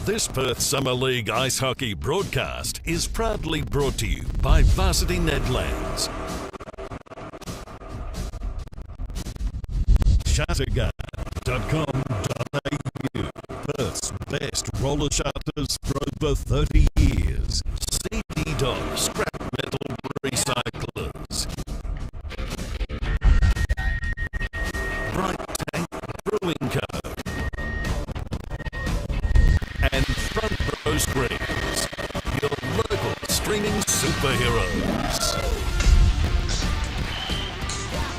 This Perth Summer League Ice Hockey broadcast is proudly brought to you by Varsity Nedlands, Shatterguard.com.au, Perth's best roller shutters for over 30 years. CD Dog Scrap Metal Recyclers, Bright Tank Brewing Co, and Front Row Screens, your local streaming superheroes.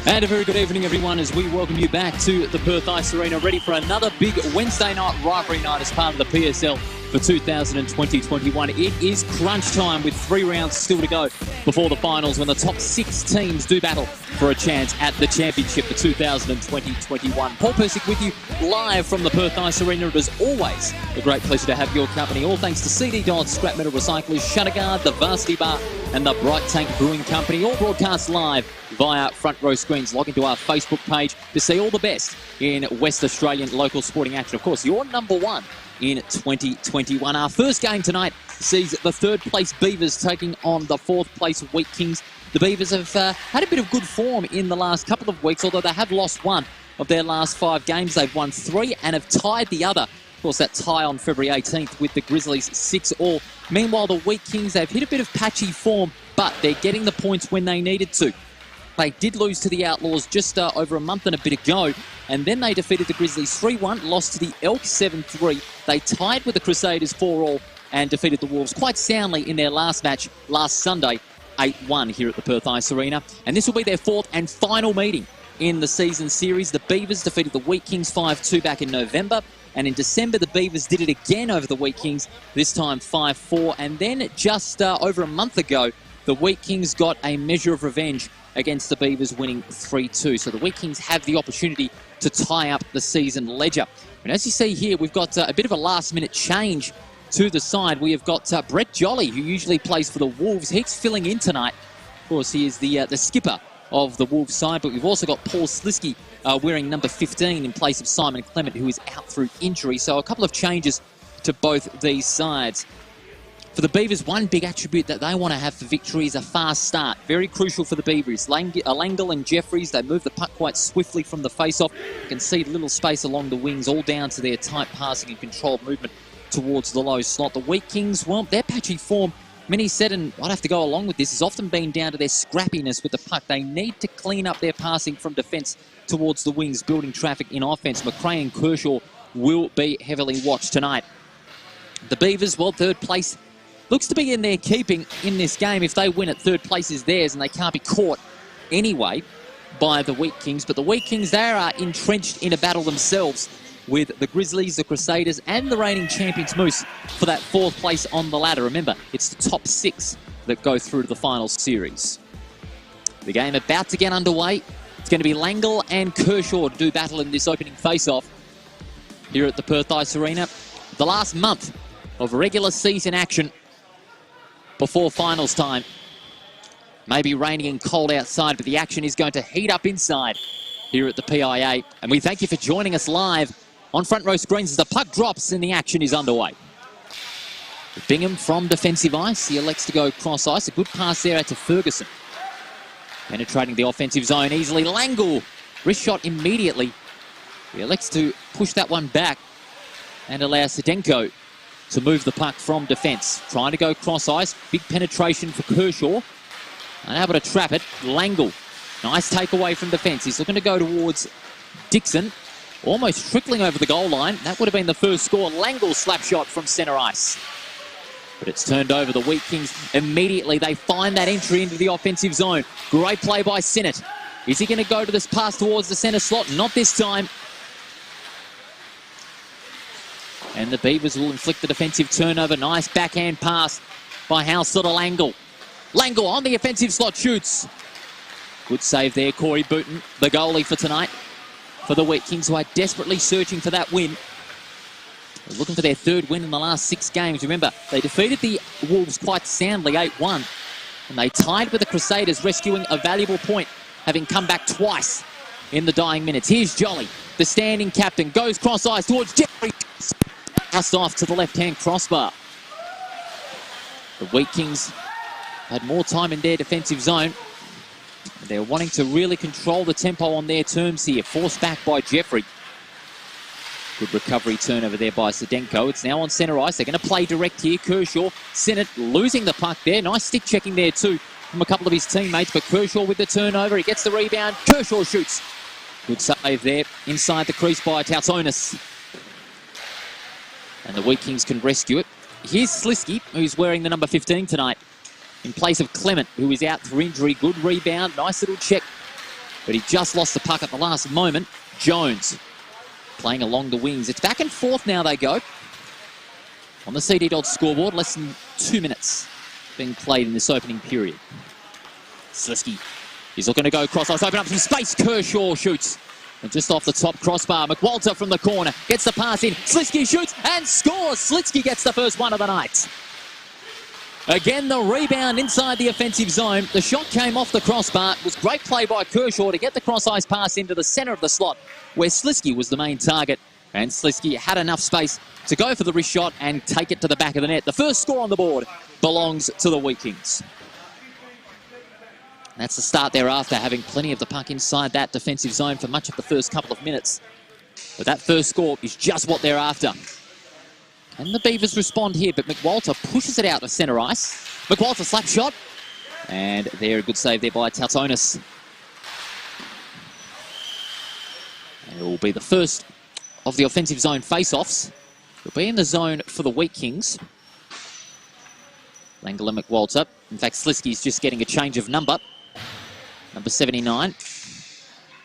And a very good evening, everyone, as we welcome you back to the Perth Ice Arena, ready for another big Wednesday night rivalry night as part of the PSL for 2020-21. It is crunch time with 3 rounds still to go before the finals, when the top 6 teams do battle for a chance at the championship for 2020-21. Paul Persick with you live from the Perth Ice Arena. It is always a great pleasure to have your company, all thanks to CD Dodd Scrap Metal Recyclers, Shatterguard, the Varsity Bar and the Bright Tank Brewing Company, all broadcast live via Front Row Screens. Log into our Facebook page to see all the best in West Australian local sporting action. Of course, your number one in 2021. Our first game tonight sees the 3rd place Beavers taking on the 4th place Wheatkings. The Beavers have had a bit of good form in the last couple of weeks, although they have lost 1 of their last 5 games. They've won 3 and have tied the other. Of course, that tie on February 18th with the Grizzlies 6-all. Meanwhile, the Wheatkings, they've hit a bit of patchy form, but they're getting the points when they needed to. They did lose to the Outlaws just over a month and a bit ago, and then they defeated the Grizzlies 3-1, lost to the Elk 7-3. They tied with the Crusaders 4-all and defeated the Wolves quite soundly in their last match last Sunday, 8-1 here at the Perth Ice Arena. And this will be their 4th and final meeting in the season series. The Beavers defeated the Wheatkings 5-2 back in November, and in December the Beavers did it again over the Wheatkings, this time 5-4. And then just over a month ago, the Wheatkings got a measure of revenge against the Beavers, winning 3-2. So the Wheatkings have the opportunity to tie up the season ledger. And as you see here, we've got a bit of a last-minute change to the side. We have got Brett Jolly, who usually plays for the Wolves. He's filling in tonight. Of course, he is the skipper of the Wolves side, but we've also got Paul Slisky wearing number 15 in place of Simon Clement, who is out through injury. So a couple of changes to both these sides. For the Beavers, one big attribute that they want to have for victory is a fast start. Very crucial for the Beavers. Langle and Jeffries, they move the puck quite swiftly from the face-off. You can see little space along the wings, all down to their tight passing and controlled movement towards the low slot. The Wheatkings, well, their patchy form, many said, and I'd have to go along with this, has often been down to their scrappiness with the puck. They need to clean up their passing from defence towards the wings, building traffic in offence. McRae and Kershaw will be heavily watched tonight. The Beavers, well, 3rd place, looks to be in their keeping in this game. If they win it, 3rd place is theirs, and they can't be caught anyway by the Wheatkings. But the Wheatkings, they are entrenched in a battle themselves with the Grizzlies, the Crusaders, and the reigning champions Moose for that 4th place on the ladder. Remember, it's the top 6 that go through to the final series. The game about to get underway. It's going to be Langle and Kershaw to do battle in this opening face-off here at the Perth Ice Arena. The last month of regular season action before finals time. Maybe raining and cold outside, but the action is going to heat up inside here at the PIA. And we thank you for joining us live on Front Row Screens as the puck drops and the action is underway. Bingham from defensive ice. He elects to go cross ice. A good pass there out to Ferguson. Penetrating the offensive zone easily. Langle, wrist shot immediately. He elects to push that one back and allow Sedenko to move the puck from defence. Trying to go cross ice. Big penetration for Kershaw. Unable to trap it. Langle. Nice takeaway from defence. He's looking to go towards Dixon. Almost trickling over the goal line. That would have been the first score. Langle slap shot from centre ice. But it's turned over. The Wheatkings immediately. They find that entry into the offensive zone. Great play by Sinnott. Is he going to go to this pass towards the centre slot? Not this time. And the Beavers will inflict the defensive turnover. Nice backhand pass by Halsted to Langle. Langle on the offensive slot, shoots. Good save there, Corey Booton, the goalie for tonight. For the Wheatkings, who are desperately searching for that win. They're looking for their 3rd win in the last 6 games. Remember, they defeated the Wolves quite soundly, 8-1. And they tied with the Crusaders, rescuing a valuable point, having come back twice in the dying minutes. Here's Jolly, the standing captain, goes cross ice towards Jeffries. Just off to the left-hand crossbar. The Wheatkings had more time in their defensive zone. They're wanting to really control the tempo on their terms here. Forced back by Jeffrey. Good recovery turnover there by Zdenko. It's now on centre ice. They're going to play direct here. Kershaw, Sinnott losing the puck there. Nice stick checking there too from a couple of his teammates. But Kershaw with the turnover. He gets the rebound. Kershaw shoots. Good save there inside the crease by Tautonis. And the Wheatkings can rescue it. Here's Slisky, who's wearing the number 15 tonight, in place of Clement, who is out for injury. Good rebound. Nice little check. But he just lost the puck at the last moment. Jones playing along the wings. It's back and forth now they go. On the CD Dodds scoreboard, less than 2 minutes being played in this opening period. Slisky is looking to go cross ice, open up some space. Kershaw shoots. And just off the top crossbar, McWalter from the corner gets the pass in. Slisky shoots and scores. Slisky gets the first one of the night. Again, the rebound inside the offensive zone. The shot came off the crossbar. It was great play by Kershaw to get the cross-ice pass into the centre of the slot where Slisky was the main target. And Slisky had enough space to go for the wrist shot and take it to the back of the net. The first score on the board belongs to the Wheatkings. That's the start thereafter, having plenty of the puck inside that defensive zone for much of the first couple of minutes. But that first score is just what they're after. And the Beavers respond here, but McWalter pushes it out to centre ice. McWalter slap shot. And there, a good save there by Tautonis. And it will be the first of the offensive zone face-offs. It'll be in the zone for the Wheatkings. Langell and McWalter. In fact, Slisky's just getting a change of number. Number 79.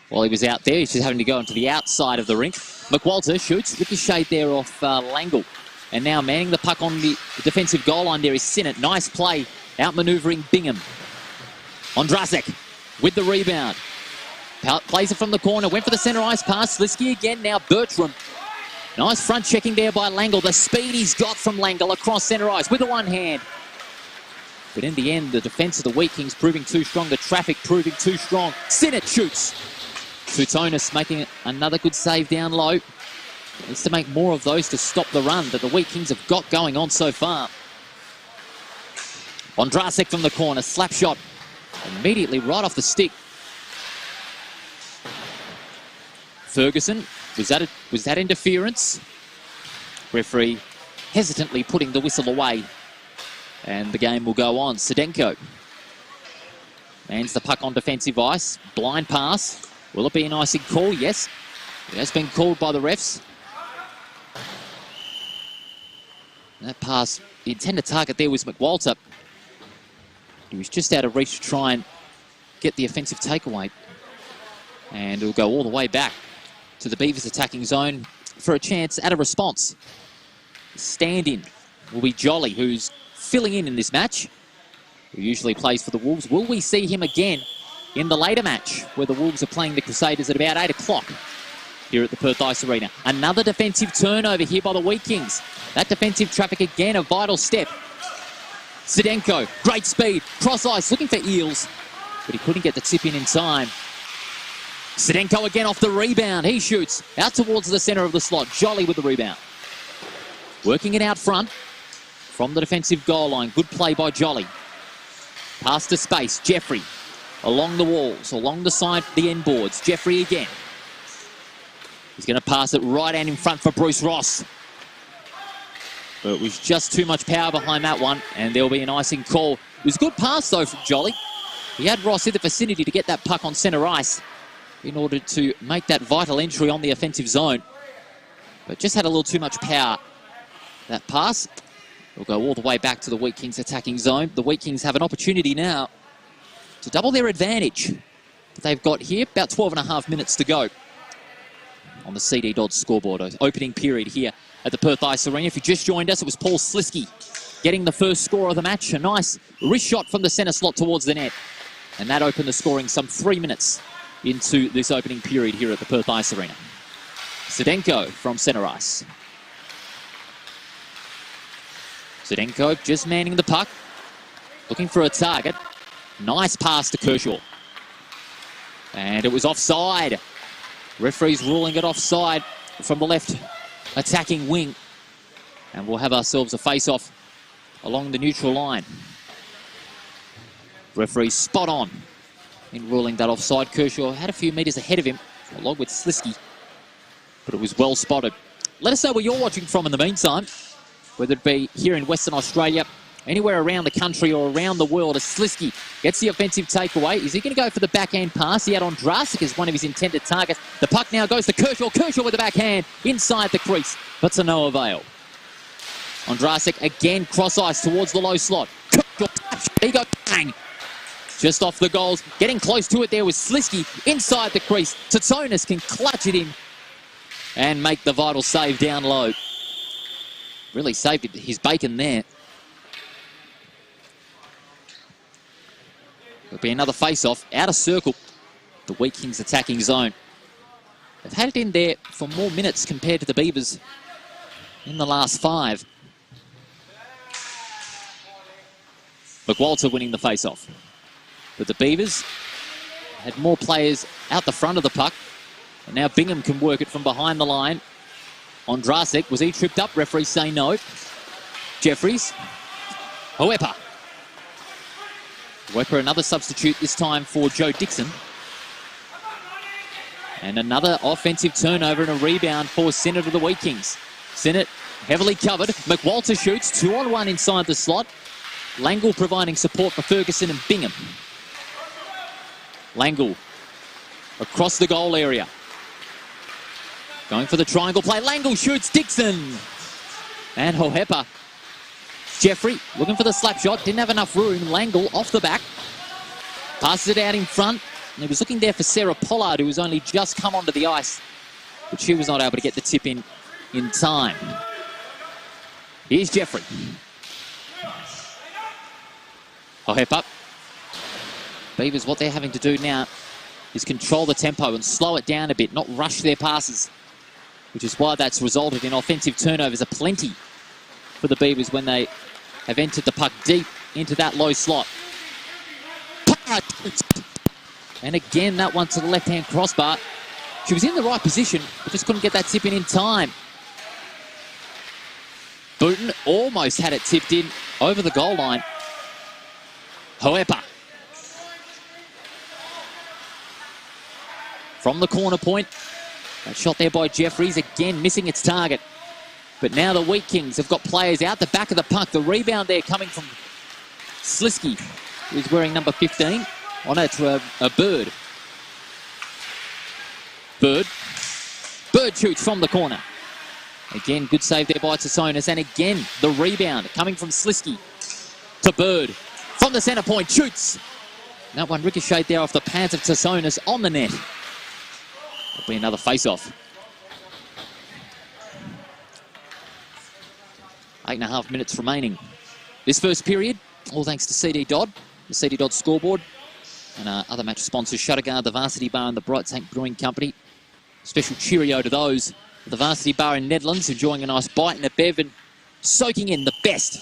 While he was out there, he's just having to go into the outside of the rink. McWalter shoots, ricocheted there off Langell. And now manning the puck on the defensive goal line there is Sinnott. Nice play, outmanoeuvring Bingham. Ondrasek with the rebound. Plays it from the corner, went for the centre ice pass. Slisky again, now Bertram. Nice front checking there by Langell. The speed he's got from Langell across centre ice with the one hand. But in the end, the defence of the Wheatkings proving too strong. The traffic proving too strong. Sinnott shoots. Tautonis making another good save down low. Needs to make more of those to stop the run that the Wheatkings have got going on so far. Ondrasek from the corner. Slap shot. Immediately right off the stick. Ferguson. Was that interference? Referee hesitantly putting the whistle away. And the game will go on. Zdenko mans the puck on defensive ice. Blind pass. Will it be an icing call? Yes. It has been called by the refs. And that pass, the intended target there was McWalter. He was just out of reach to try and get the offensive takeaway. And it'll go all the way back to the Beavers attacking zone for a chance at a response. Stand-in will be Jolly, who's filling in this match, who usually plays for the Wolves. Will we see him again in the later match where the Wolves are playing the Crusaders at about 8 o'clock here at the Perth Ice Arena? Another defensive turnover here by the Wheatkings. That defensive traffic again, a vital step. Zdenko, great speed, cross ice, looking for Eels, but he couldn't get the tip in time. Zdenko again off the rebound. He shoots out towards the centre of the slot. Jolly with the rebound. Working it out front from the defensive goal line. Good play by Jolly. Pass to space. Jeffrey along the walls, along the side, the end boards. Jeffrey again. He's going to pass it right out in front for Bruce Ross. But it was just too much power behind that one, and there'll be an icing call. It was a good pass, though, from Jolly. He had Ross in the vicinity to get that puck on centre ice in order to make that vital entry on the offensive zone. But just had a little too much power. That pass will go all the way back to the Wheatkings attacking zone. The Wheatkings have an opportunity now to double their advantage that they've got here. About 12 and a half minutes to go on the CD Dodds scoreboard. Opening period here at the Perth Ice Arena. If you just joined us, it was Paul Slisky getting the first score of the match. A nice wrist shot from the centre slot towards the net. And that opened the scoring some 3 minutes into this opening period here at the Perth Ice Arena. Zdenko from centre ice. Zdenko just manning the puck, looking for a target. Nice pass to Kershaw. And it was offside. Referee's ruling it offside from the left attacking wing. And we'll have ourselves a face-off along the neutral line. Referee spot on in ruling that offside. Kershaw had a few metres ahead of him, along with Slisky, but it was well spotted. Let us know where you're watching from in the meantime, whether it be here in Western Australia, anywhere around the country or around the world, as Slisky gets the offensive takeaway. Is he going to go for the backhand pass? He had Ondrasik as one of his intended targets. The puck now goes to Kershaw. Kershaw with the backhand inside the crease, but to no avail. Ondrasik again cross-ice towards the low slot. Kershaw, there you go, bang! Just off the goals. Getting close to it there was Slisky inside the crease. Tsonis can clutch it in and make the vital save down low. Really saved his bacon there. There'll be another face-off out of circle. The Wheatkings attacking zone. They've had it in there for more minutes compared to the Beavers in the last 5. McWalter winning the face-off. But the Beavers had more players out the front of the puck. And now Bingham can work it from behind the line. Ondrasik, was he tripped up? Referees say no. Jeffries. Hoepa. Hoepa, another substitute, this time for Joe Dixon. And another offensive turnover and a rebound for Sinnott of the Wheatkings. Sinnott heavily covered. McWalter shoots 2-on-1 inside the slot. Langle providing support for Ferguson and Bingham. Langle across the goal area. Going for the triangle play. Langle shoots Dixon. And Hoepa. Jeffrey looking for the slap shot. Didn't have enough room. Langle off the back. Passes it out in front. And he was looking there for Sarah Pollard, who was only just come onto the ice. But she was not able to get the tip in time. Here's Jeffrey. Hoepa. Beavers, what they're having to do now is control the tempo and slow it down a bit, not rush their passes, which is why that's resulted in offensive turnovers aplenty for the Beavers when they have entered the puck deep into that low slot. And again, that one to the left-hand crossbar. She was in the right position, but just couldn't get that tip in time. Booten almost had it tipped in over the goal line. Hoepa. From the corner point. That shot there by Jeffries, again missing its target. But now the Wheatkings have got players out the back of the puck. The rebound there coming from Slisky, who's wearing number 15. Oh no, it's a Bird. Bird shoots from the corner. Again, good save there by Tsonis. And again, the rebound coming from Slisky to Bird. From the centre point, shoots. That one ricocheted there off the pads of Tsonis on the net. There'll be another face-off. 8.5 minutes remaining. This first period, all thanks to CD Dodd, the CD Dodd scoreboard, and other match sponsors, Shutterguard, the Varsity Bar and the Bright Tank Brewing Company. Special cheerio to those at the Varsity Bar in Nedlands, enjoying a nice bite and a bev and soaking in the best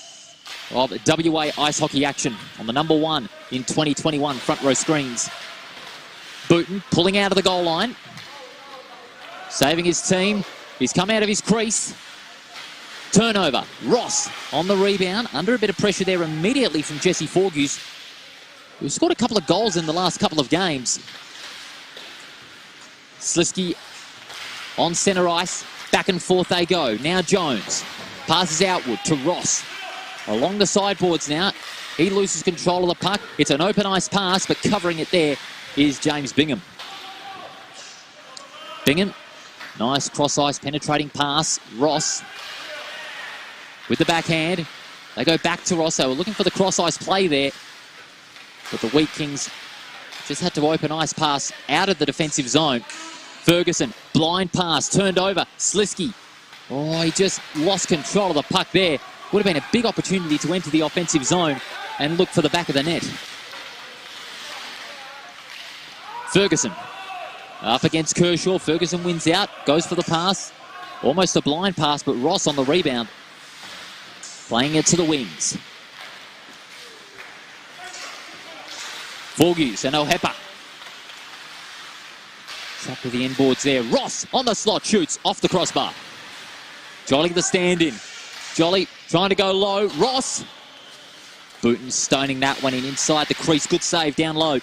of WA ice hockey action on the number 1 in 2021 front row screens. Booten pulling out of the goal line. Saving his team. He's come out of his crease. Turnover. Ross on the rebound. Under a bit of pressure there immediately from Jesse Forgus, who scored a couple of goals in the last couple of games. Slisky on centre ice. Back and forth they go. Now Jones passes outward to Ross. Along the sideboards now. He loses control of the puck. It's an open ice pass, but covering it there is James Bingham. Bingham. Nice cross-ice penetrating pass. Ross with the backhand. They go back to Ross. They were looking for the cross-ice play there. But the Wheatkings just had to open ice pass out of the defensive zone. Ferguson, blind pass, turned over. Slisky. Oh, he just lost control of the puck there. Would have been a big opportunity to enter the offensive zone and look for the back of the net. Ferguson. Up against Kershaw. Ferguson wins out. Goes for the pass. Almost a blind pass, but Ross on the rebound. Playing it to the wings. Forgus and Hoepa. Trapped with the inboards there. Ross on the slot. Shoots off the crossbar. Jolly the stand-in. Jolly trying to go low. Ross. Booten stoning that one in inside the crease. Good save down low. And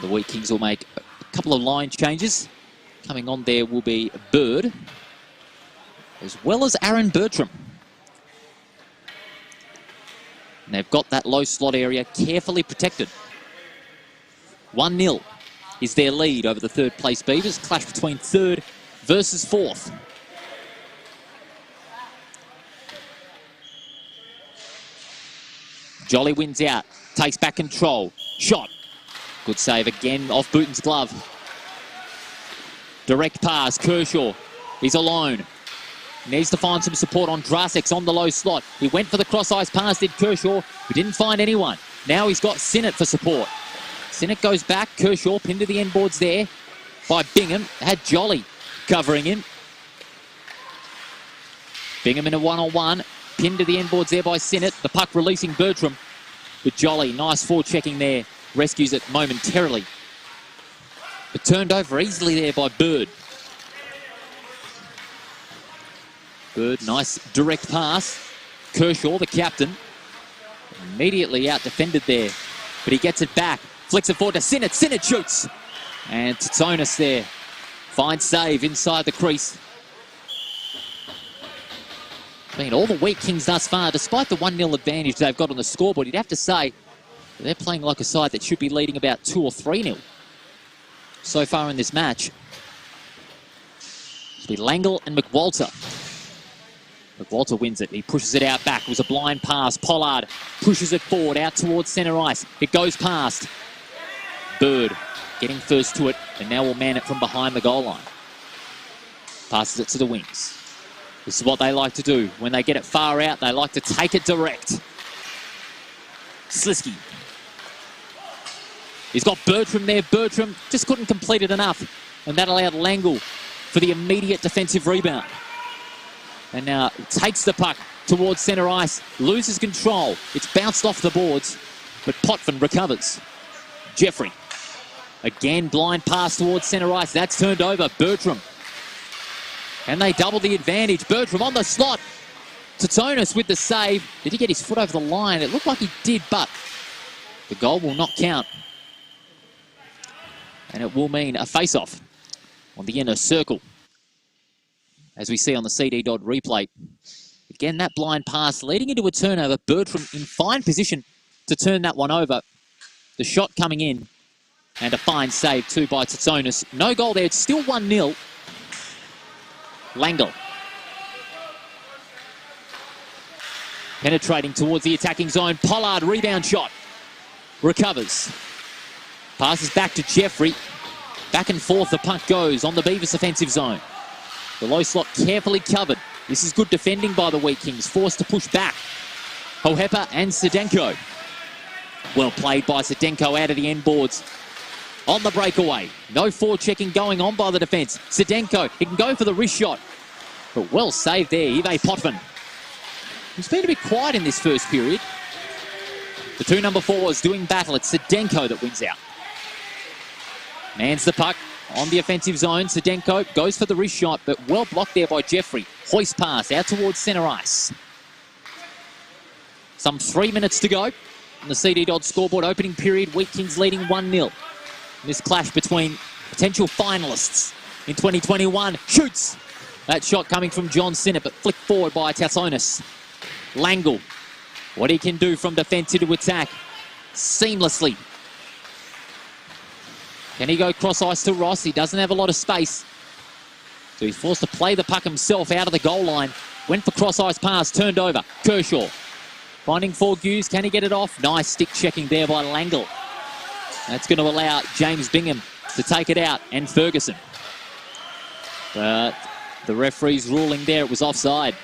the Wheatkings will make a couple of line changes. Coming on there will be Bird, as well as Aaron Bertram. And they've got that low slot area carefully protected. 1-0 is their lead over the third place Beavers. Clash between third versus fourth. Jolly wins out, takes back control. Shot. Good save again off Booten's glove. Direct pass, Kershaw. He's alone. Needs to find some support on Drasek's on the low slot. He went for the cross-ice pass, did Kershaw, but didn't find anyone. Now he's got Sinnott for support. Sinnott goes back, Kershaw pinned to the end boards there by Bingham. Had Jolly covering him. Bingham in a one-on-one. Pinned to the end boards there by Sinnott. The puck releasing Bertram. But Jolly, nice forechecking there. Rescues it momentarily. But turned over easily there by Bird. Bird, nice direct pass. Kershaw, the captain, immediately out-defended there. But he gets it back. Flicks it forward to Sinnott. Sinnott shoots. And Tsonis there. Fine save inside the crease. Been all the Wheatkings thus far, despite the 1-0 advantage they've got on the scoreboard, you'd have to say they're playing like a side that should be leading about 2 or 3-0 so far in this match. It'll be Langle and McWalter. McWalter wins it. He pushes it out back. It was a blind pass. Pollard pushes it forward out towards centre ice. It goes past. Bird getting first to it, and now will man it from behind the goal line. Passes it to the wings. This is what they like to do. When they get it far out, they like to take it direct. Slisky. He's got Bertram there. Bertram just couldn't complete it enough. And that allowed Langle for the immediate defensive rebound. And now takes the puck towards centre ice. Loses control. It's bounced off the boards. But Potvin recovers. Jeffrey. Again, blind pass towards centre ice. That's turned over. Bertram. And they double the advantage. Bertram on the slot. Tsonis with the save. Did he get his foot over the line? It looked like he did, but the goal will not count. And it will mean a face-off on the inner circle, as we see on the CD Dodd replay. Again, that blind pass leading into a turnover. Bertram in fine position to turn that one over. The shot coming in. And a fine save too by Tsonis. No goal there. It's still 1-0. Langle. Penetrating towards the attacking zone. Pollard, rebound shot. Recovers. Passes back to Jeffrey. Back and forth the puck goes on the Beavers offensive zone. The low slot carefully covered. This is good defending by the Wheatkings. Forced to push back. Hohepa and Sedenko. Well played by Sedenko out of the end boards. On the breakaway. No forechecking going on by the defence. Sedenko, he can go for the wrist shot. But well saved there, Ive Potvin. He's been a bit quiet in this first period. The two number 4s doing battle. It's Sedenko that wins out. Mans the puck on the offensive zone. Sedenko goes for the wrist shot, but well blocked there by Jeffrey. Hoist pass out towards centre ice. Some 3 minutes to go on the CD Dodd scoreboard. Opening period, Wheatkings leading 1-0. This clash between potential finalists in 2021. Shoots! That shot coming from John Sinnott, but flicked forward by Tsonis. Langle. What he can do from defence into attack. Seamlessly. Can he go cross-ice to Ross? He doesn't have a lot of space. So he's forced to play the puck himself out of the goal line. Went for cross-ice pass, turned over. Kershaw. Finding Forgues. Can he get it off? Nice stick checking there by Langle. That's going to allow James Bingham to take it out, and Ferguson. But the referee's ruling there, it was offside.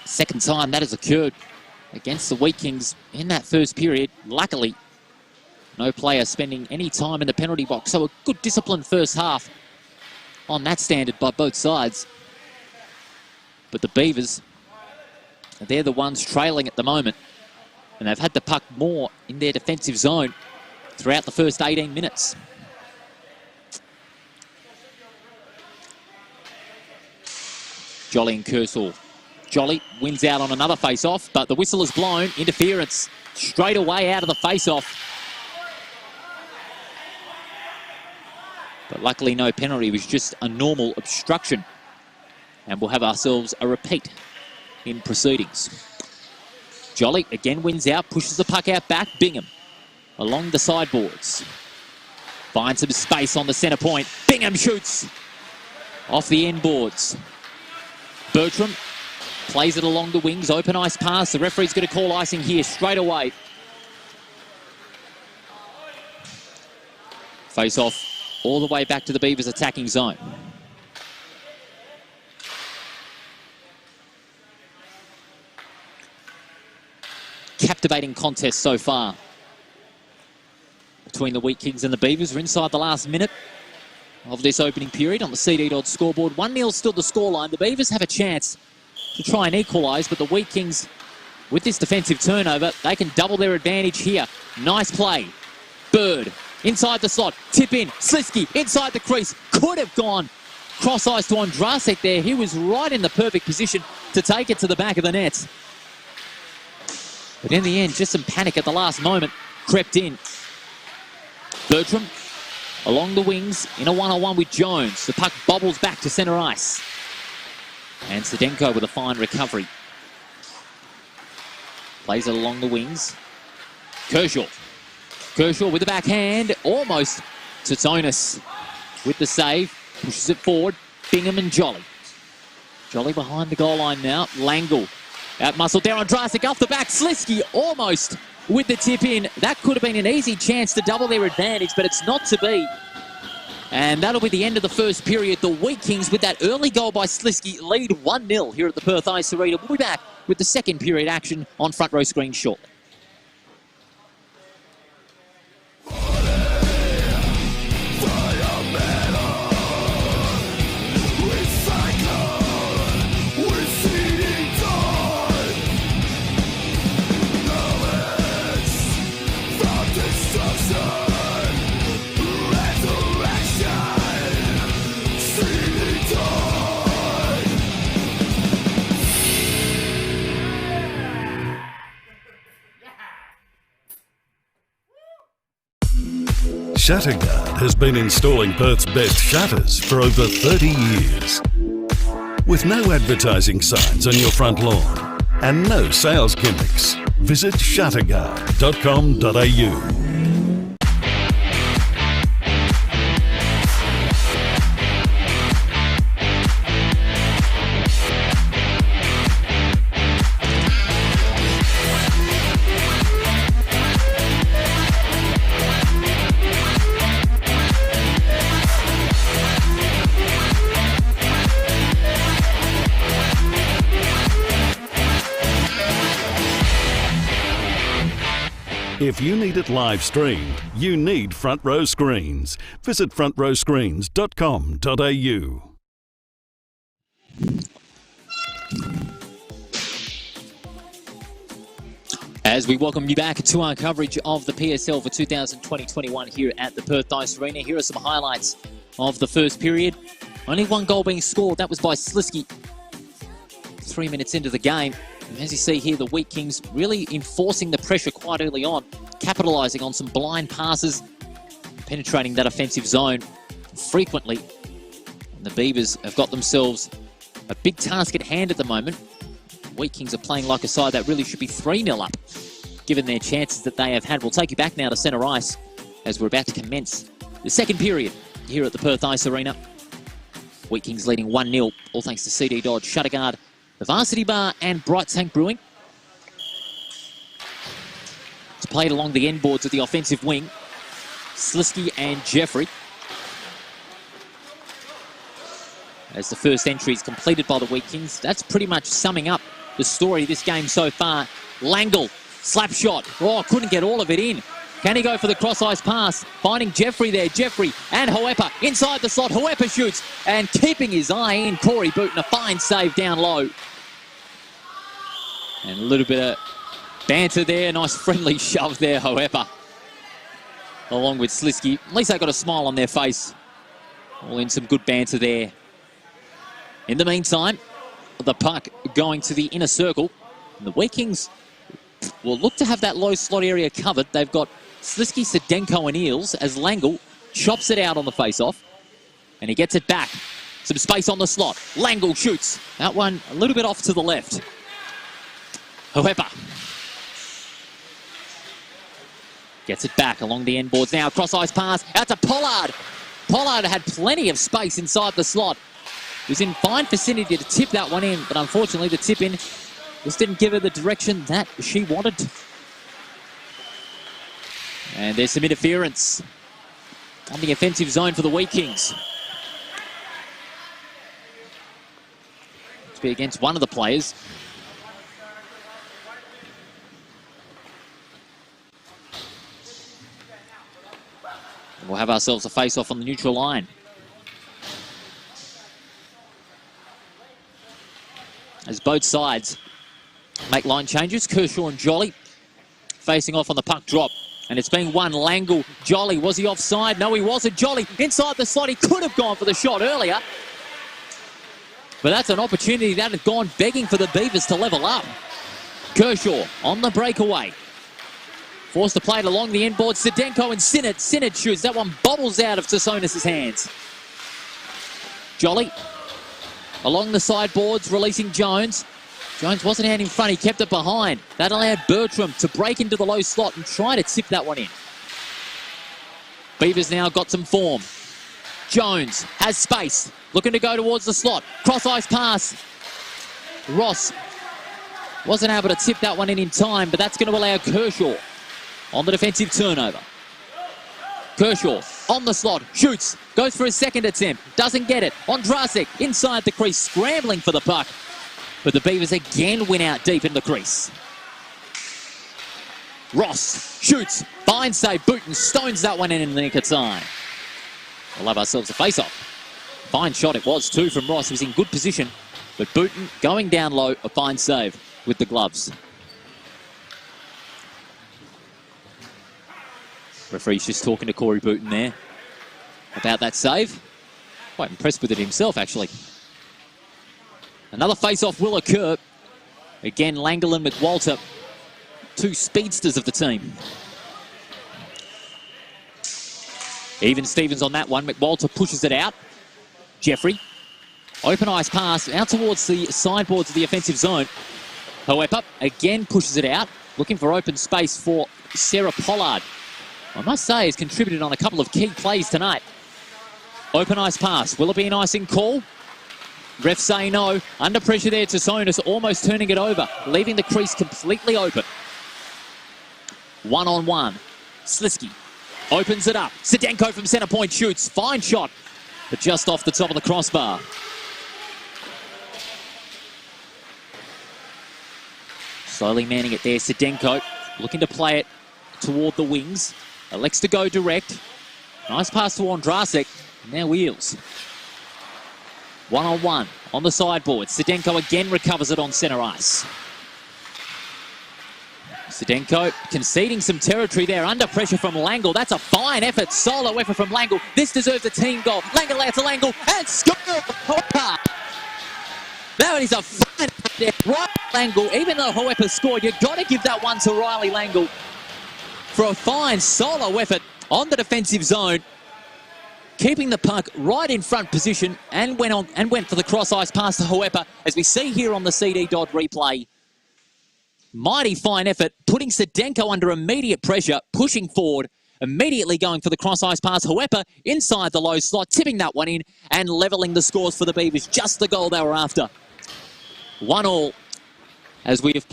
Second time that has occurred against the Wheatkings in that first period. Luckily, no player spending any time in the penalty box. So a good disciplined first half on that standard by both sides. But the Beavers, they're the ones trailing at the moment. And they've had the puck more in their defensive zone throughout the first 18 minutes. Jolly and Kershaw. Jolly wins out on another face-off, but the whistle is blown. Interference straight away out of the face-off. But luckily no penalty. It was just a normal obstruction. And we'll have ourselves a repeat in proceedings. Jolly again wins out, pushes the puck out back. Bingham along the sideboards. Finds some space on the centre point. Bingham shoots off the end boards. Bertram plays it along the wings. Open ice pass. The referee's going to call icing here straight away. Face off all the way back to the Beavers' attacking zone. Captivating contest so far between the Wheatkings and the Beavers. We're inside the last minute of this opening period on the CD Dodd scoreboard. 1-0 still the scoreline. The Beavers have a chance to try and equalise, but the Wheatkings, with this defensive turnover, they can double their advantage here. Nice play. Bird inside the slot. Tip in. Slisky inside the crease. Could have gone cross ice to Andrasek there. He was right in the perfect position to take it to the back of the net. But in the end, just some panic at the last moment crept in. Bertram along the wings in a one-on-one with Jones. The puck bobbles back to centre ice. And Sedenko with a fine recovery. Plays it along the wings. Kershaw. Kershaw with the backhand. Almost Titonis with the save. Pushes it forward. Bingham and Jolly. Jolly behind the goal line now. Langle. Out muscle there on Andrasek off the back. Slisky almost with the tip in. That could have been an easy chance to double their advantage, but it's not to be. And that'll be the end of the first period. The Wheatkings, with that early goal by Slisky, lead 1-0 here at the Perth Ice Arena. We'll be back with the second period action on front row screen shortly. Shutterguard has been installing Perth's best shutters for over 30 years. With no advertising signs on your front lawn and no sales gimmicks, visit shutterguard.com.au. If you need it live streamed, you need Front Row Screens. Visit frontrowscreens.com.au. As we welcome you back to our coverage of the PSL for 2020-21 here at the Perth Ice Arena. Here are some highlights of the first period. Only one goal being scored. That was by Slisky 3 minutes into the game. And as you see here, the Wheatkings really enforcing the pressure quite early on, capitalising on some blind passes, penetrating that offensive zone frequently. And the Beavers have got themselves a big task at hand at the moment. Wheatkings are playing like a side that really should be 3-0 up, given their chances that they have had. We'll take you back now to centre ice as we're about to commence the second period here at the Perth Ice Arena. Wheatkings leading 1-0, all thanks to CD Dodd, Shutterguard, the Varsity Bar and Bright Tank Brewing. It's played along the end boards of the offensive wing. Slisky and Jeffrey. As the first entry is completed by the Wheatkings, that's pretty much summing up the story of this game so far. Langle, slap shot. Oh, couldn't get all of it in. Can he go for the cross-ice pass? Finding Jeffrey there. Jeffrey and Hoepa inside the slot. Hoepa shoots and keeping his eye in. Corey Booten, a fine save down low. And a little bit of banter there. Nice friendly shove there, Hoepa. Along with Slisky. At least they got a smile on their face. All in some good banter there. In the meantime, the puck going to the inner circle. And the Wheatkings will look to have that low slot area covered. They've got Slisky, Sedenko and Eels as Langle chops it out on the face-off. And he gets it back. Some space on the slot. Langle shoots. That one a little bit off to the left. However gets it back along the end boards now. Cross-ice pass out to Pollard. Pollard had plenty of space inside the slot. He was in fine vicinity to tip that one in, but unfortunately the tip in just didn't give her the direction that she wanted. And there's some interference on the offensive zone for the Wheatkings. To be against one of the players. And we'll have ourselves a face-off on the neutral line. As both sides make line changes, Kershaw and Jolly facing off on the puck drop. And it's being won. Langle, Jolly, was he offside? No, he wasn't. Jolly inside the slot. He could have gone for the shot earlier. But that's an opportunity that had gone begging for the Beavers to level up. Kershaw on the breakaway. Forced to play it along the end board. Sedenko and Sinnott. Sinnott shoots. That one bobbles out of Tsonis' hands. Jolly along the sideboards, releasing Jones. Jones wasn't out in front. He kept it behind. That allowed Bertram to break into the low slot and try to tip that one in. Beavers now got some form. Jones has space. Looking to go towards the slot. Cross-ice pass. Ross wasn't able to tip that one in time, but that's going to allow Kershaw on the defensive turnover. Kershaw on the slot. Shoots. Goes for a second attempt. Doesn't get it. Ondrasek inside the crease. Scrambling for the puck. But the Beavers again win out deep in the crease. Ross shoots. Fine save. Booten stones that one in the nick of time. We'll have ourselves a face-off. Fine shot it was too from Ross. He was in good position. But Booten going down low. A fine save with the gloves. Referee's just talking to Corey Booten there about that save. Quite impressed with it himself, actually. Another face-off will occur. Again, Langle and McWalter, two speedsters of the team. Even Stevens on that one. McWalter pushes it out. Jeffrey. Open ice pass out towards the sideboards of the offensive zone. However, again pushes it out. Looking for open space for Sarah Pollard. I must say, has contributed on a couple of key plays tonight. Open ice pass. Will it be an icing call? Refs say no. Under pressure there, Tsonis almost turning it over, leaving the crease completely open. One-on-one. Slisky opens it up. Sedenko from centre point shoots. Fine shot, but just off the top of the crossbar. Slowly manning it there. Sedenko looking to play it toward the wings. Elects to go direct. Nice pass to Ondrasek. Now Wheels. One-on-one on the sideboard. Sedenko again recovers it on centre ice. Sedenko conceding some territory there. Under pressure from Langle. That's a fine effort. Solo effort from Langle. This deserves a team goal. Langle out to Langle. And score! That is a fine effort there. Right, Langle. Even though Hoepa scored, you've got to give that one to Riley Langle for a fine solo effort on the defensive zone. Keeping the puck right in front position and went for the cross-ice pass to Hoepa, as we see here on the CD Dodd replay. Mighty fine effort, putting Sedenko under immediate pressure, pushing forward, immediately going for the cross-ice pass. Hoepa inside the low slot, tipping that one in and levelling the scores for the Beavers. Just the goal they were after. 1-1 as we have...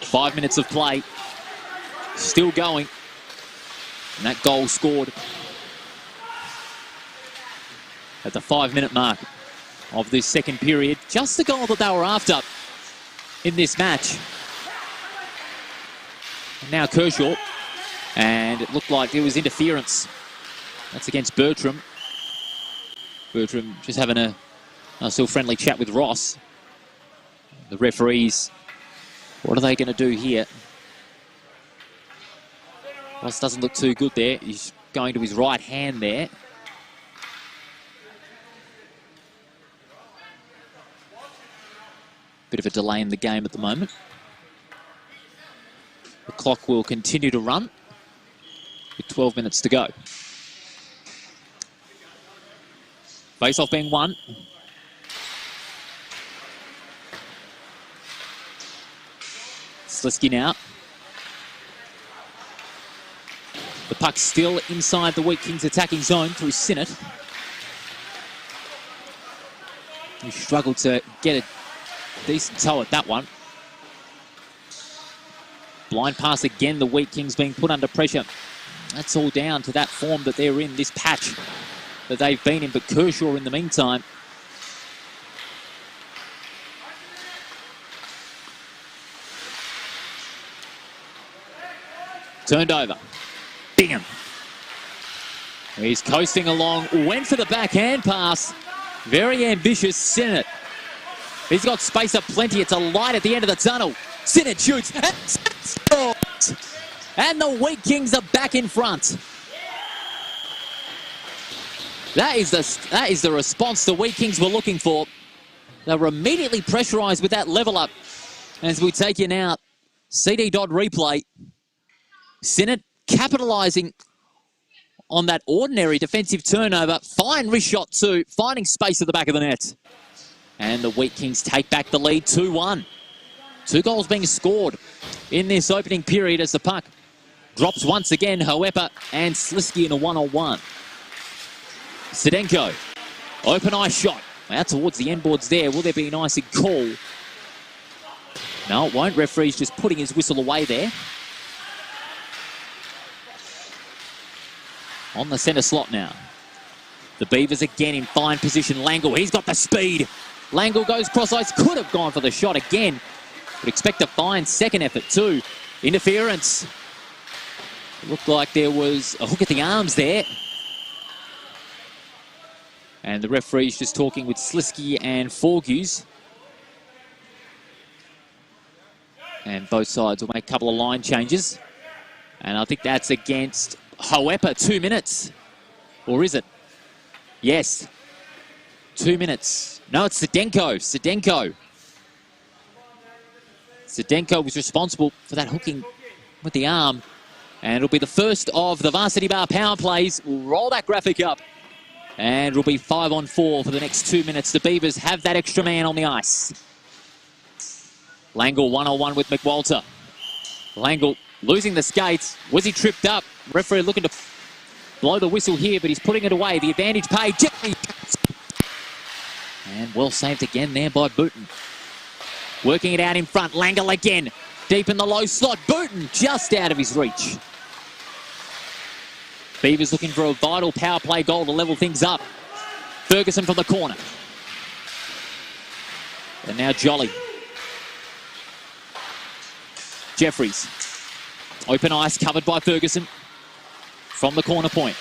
Five minutes of play, still going, and that goal scored at the 5-minute mark of this second period. Just the goal that they were after in this match. And now Kershaw, and it looked like there was interference. That's against Bertram. Bertram just having a still friendly chat with Ross. The referees, what are they going to do here? Ross doesn't look too good there. He's going to his right hand there. Bit of a delay in the game at the moment. The clock will continue to run with 12 minutes to go. Face-off being won. Slisky now. The puck still inside the Wheatkings attacking zone through Sinnott. He struggled to get a decent toe at that one. Blind pass again, the Wheatkings being put under pressure. That's all down to that form that they're in, this patch that they've been in, but Kershaw in the meantime. Turned over. Bingham. He's coasting along, went for the backhand pass. Very ambitious, Sinnott. He's got space up plenty, it's a light at the end of the tunnel. Sinnott shoots, and scores! And the Wheatkings are back in front. That is the response the Wheatkings were looking for. They were immediately pressurised with that level up. As we take you now, CD dot replay. Sinnott capitalising on that ordinary defensive turnover. Fine wrist shot too, finding space at the back of the net. And the Wheatkings take back the lead 2-1. 2 goals being scored in this opening period as the puck drops once again. However, and Slisky in a one-on-one. Sedenko, open eye shot. Out towards the end boards there. Will there be an icing call? No, it won't. Referee's just putting his whistle away there. On the centre slot now. The Beavers again in fine position. Langle, he's got the speed. Langle goes cross ice. Could have gone for the shot again. Would expect a fine second effort too. Interference. Looked like there was a hook at the arms there. And the referee's just talking with Slisky and Forgues. And both sides will make a couple of line changes. And I think that's against Howepa, 2 minutes. Or is it? Yes. 2 minutes. No, it's Sedenko. Sedenko was responsible for that hooking with the arm. And it'll be the first of the Varsity Bar power plays. We'll roll that graphic up. And it'll be 5-on-4 for the next 2 minutes. The Beavers have that extra man on the ice. Langle 1-on-1 with McWalter. Langle losing the skates. Was he tripped up? Referee looking to blow the whistle here, but he's putting it away. The advantage paid. And well saved again there by Booten. Working it out in front. Langle again. Deep in the low slot. Booten just out of his reach. Beavers looking for a vital power play goal to level things up. Ferguson from the corner. And now Jolly. Jeffries. Open ice covered by Ferguson. From the corner point.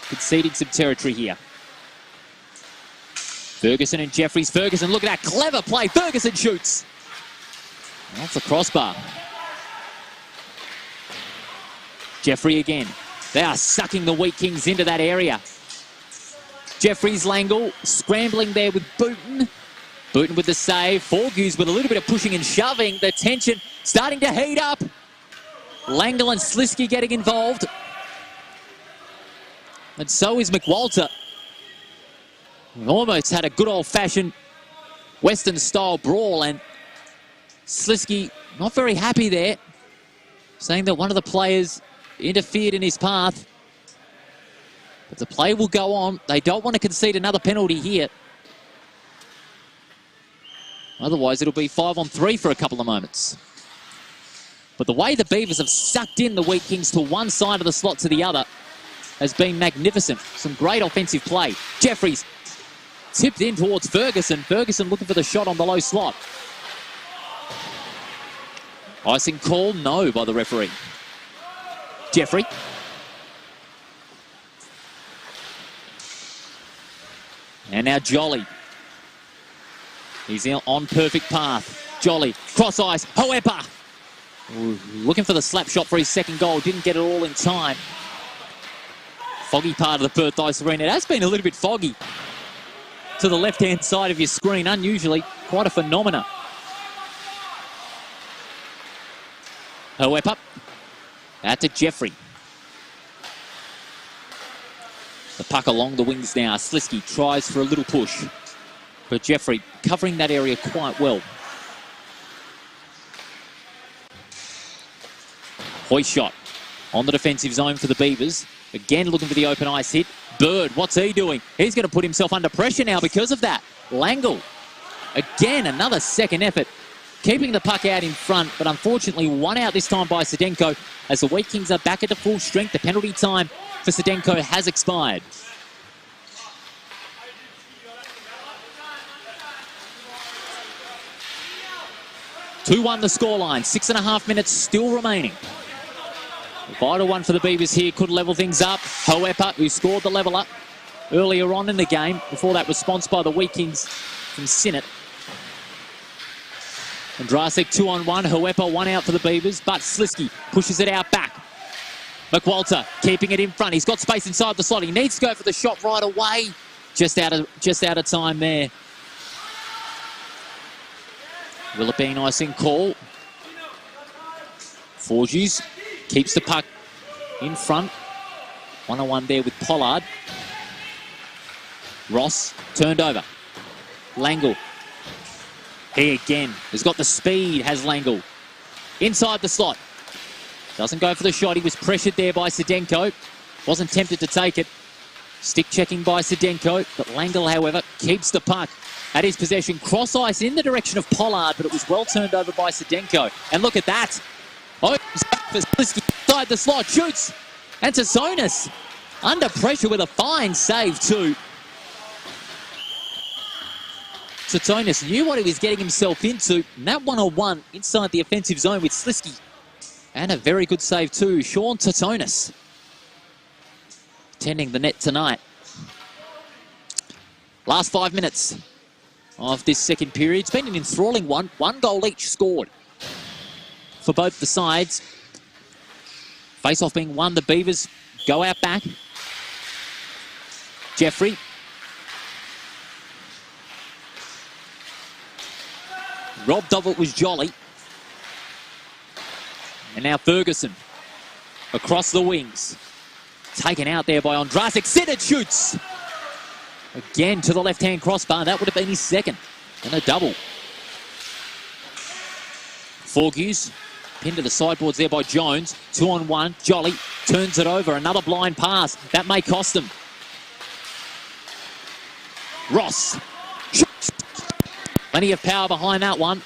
Conceding some territory here. Ferguson and Jeffries. Ferguson, look at that clever play. Ferguson shoots. That's the crossbar. Jeffrey again. They are sucking the Wheatkings into that area. Jeffries, Langle scrambling there with Booten. Booten with the save. Forgues with a little bit of pushing and shoving. The tension starting to heat up. Langle and Slisky getting involved. And so is McWalter. We almost had a good old-fashioned Western-style brawl, and Slisky not very happy there, saying that one of the players interfered in his path. But the play will go on. They don't want to concede another penalty here. Otherwise, it'll be 5-on-3 for a couple of moments. But the way the Beavers have sucked in the Wheatkings to one side of the slot to the other has been magnificent. Some great offensive play. Jeffries tipped in towards Ferguson. Ferguson looking for the shot on the low slot. Icing call, no, by the referee. Jeffrey. And now Jolly. He's on perfect path. Jolly, cross ice, Howepa. Looking for the slap shot for his second goal. Didn't get it all in time. Foggy part of the Perth Ice Arena. It has been a little bit foggy to the left-hand side of your screen. Unusually, quite a phenomena. However, out to Jeffrey. The puck along the wings now. Slisky tries for a little push. But Jeffrey covering that area quite well. Hoist shot on the defensive zone for the Beavers. Again looking for the open ice hit. Bird, what's he doing? He's going to put himself under pressure now because of that. Langle. Again, another second effort. Keeping the puck out in front, but unfortunately one out this time by Sedenko as the Wheatkings are back at the full strength. The penalty time for Sedenko has expired. (2-1) the scoreline. 6.5 minutes still remaining. A vital one for the Beavers here. Could level things up. However, who scored the leveler earlier on in the game. Before that response by the Wheatkings from Sinnott. Andrasik 2-on-1. However, one out for the Beavers. But Slisky pushes it out back. McWalter keeping it in front. He's got space inside the slot. He needs to go for the shot right away. Just out of time there. Will it be an icing call? Forges keeps the puck in front. 1-on-1 there with Pollard. Ross turned over. Langle. He again has got the speed, has Langle. Inside the slot. Doesn't go for the shot. He was pressured there by Sedenko. Wasn't tempted to take it. Stick checking by Sedenko. But Langle, however, keeps the puck at his possession. Cross ice in the direction of Pollard, but it was well turned over by Sedenko. And look at that. Oh, inside the slot, shoots. And Tsonis under pressure with a fine save too. Tsonis knew what he was getting himself into. And that 1-on-1 inside the offensive zone with Slisky. And a very good save too. Sean Tsonis tending the net tonight. Last 5 minutes of this second period. It's been an enthralling one. 1 goal each scored for both the sides. Face-off being won. The Beavers go out back. Jeffrey. Robbed of it was Jolly. And now Ferguson across the wings. Taken out there by Andrasik. Sinnott shoots. Again to the left-hand crossbar. That would have been his second. And a double. Forgues pinned to the sideboards there by Jones. 2-on-1. Jolly turns it over. Another blind pass. That may cost them. Ross. Shoots. Plenty of power behind that one.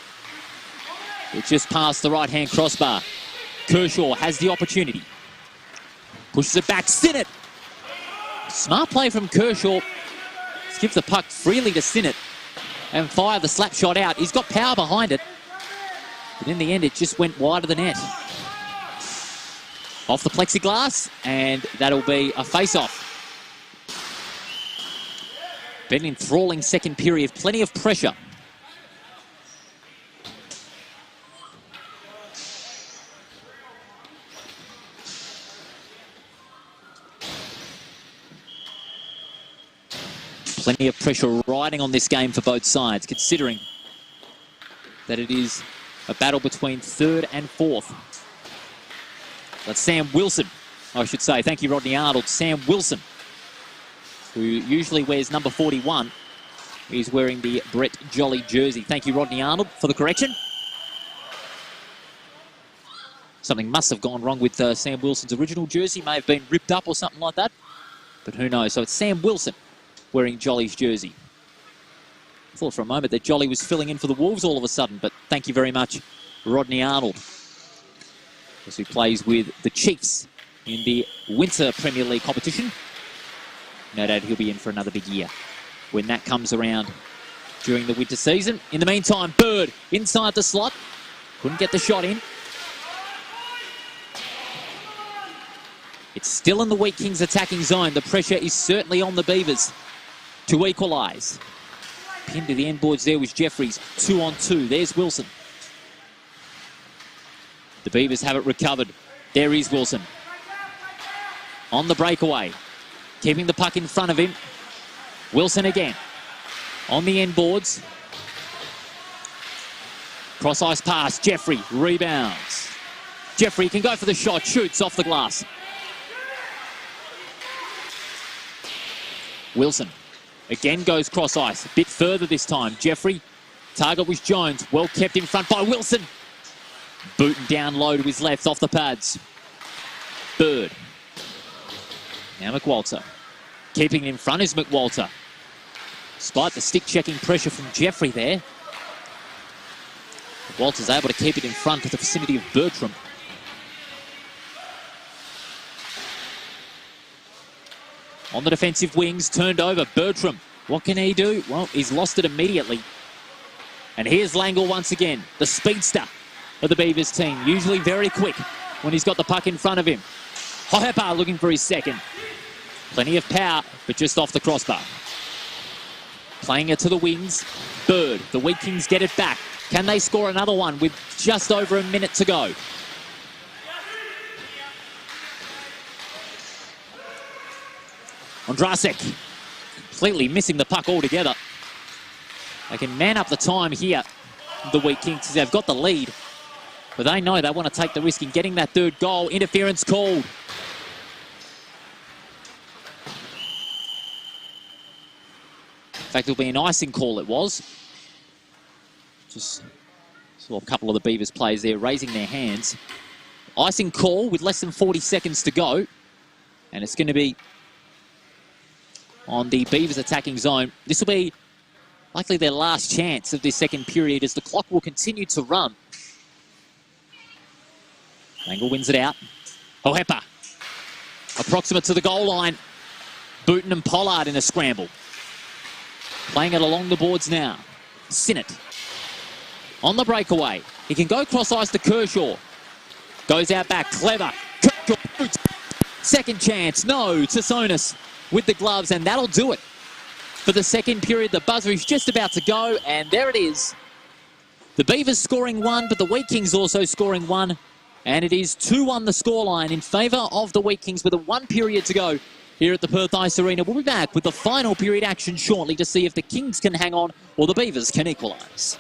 It just passed the right-hand crossbar. Kershaw has the opportunity. Pushes it back. Sinnott. Smart play from Kershaw. Let's give the puck freely to Sinnott and fire the slap shot out. He's got power behind it. But in the end, it just went wide of the net. Off the plexiglass, and that'll be a face-off. Been an enthralling second period. Plenty of pressure. Plenty of pressure riding on this game for both sides, considering that it is a battle between third and fourth. That's Sam Wilson, I should say. Thank you, Rodney Arnold. Sam Wilson, who usually wears number 41. He's wearing the Brett Jolly jersey. Thank you, Rodney Arnold, for the correction. Something must have gone wrong with Sam Wilson's original jersey. May have been ripped up or something like that. But who knows? So it's Sam Wilson wearing Jolly's jersey. I thought for a moment that Jolly was filling in for the Wolves all of a sudden, but thank you very much, Rodney Arnold, as he plays with the Chiefs in the Winter Premier League competition. No doubt he'll be in for another big year when that comes around during the winter season. In the meantime, Bird inside the slot. Couldn't get the shot in. It's still in the Wheatkings attacking zone. The pressure is certainly on the Beavers to equalise. Pinned to the end boards there was Jeffries. 2-on-2. There's Wilson. The Beavers have it recovered. There is Wilson. On the breakaway. Keeping the puck in front of him. Wilson again. On the end boards. Cross ice pass. Jeffrey rebounds. Jeffrey can go for the shot. Shoots off the glass. Wilson again goes cross ice. A bit further this time. Jeffrey. Target was Jones. Well kept in front by Wilson. Booten down low to his left off the pads. Bird. Now McWalter. Keeping it in front is McWalter. Despite the stick-checking pressure from Jeffrey there, McWalter's able to keep it in front to the vicinity of Bertram. On the defensive wings, turned over. Bertram. What can he do? Well, he's lost it immediately. And here's Langle once again, the speedster of the Beavers team. Usually very quick when he's got the puck in front of him. Hohepa looking for his second. Plenty of power, but just off the crossbar. Playing it to the wings. Bird. The Wheatkings get it back. Can they score another one with just over a minute to go? Ondrasek completely missing the puck altogether. They can man up the time here, the Wheatkings. They've got the lead, but they know they want to take the risk in getting that third goal. Interference called. In fact, it'll be an icing call, it was. Just saw a couple of the Beavers players there raising their hands. Icing call with less than 40 seconds to go. And it's going to be on the Beavers attacking zone. This will be likely their last chance of this second period as the clock will continue to run. Langle wins it out. Hohepa. Approximate to the goal line. Booten and Pollard in a scramble. Playing it along the boards now. Sinnott. On the breakaway. He can go cross ice to Kershaw. Goes out back. Clever. Kershaw. Second chance. No. Tsonis with the gloves, and that'll do it. For the second period, the buzzer is just about to go, and there it is. The Beavers scoring one, but the Wheatkings also scoring one. And it is 2-1 the scoreline in favour of the Wheatkings with a 1 period to go here at the Perth Ice Arena. We'll be back with the final period action shortly to see if the Kings can hang on or the Beavers can equalise.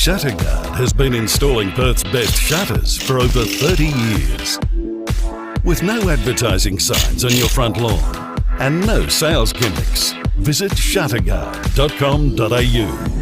Shatterguard has been installing Perth's best shutters for over 30 years. With no advertising signs on your front lawn and no sales gimmicks, visit shatterguard.com.au.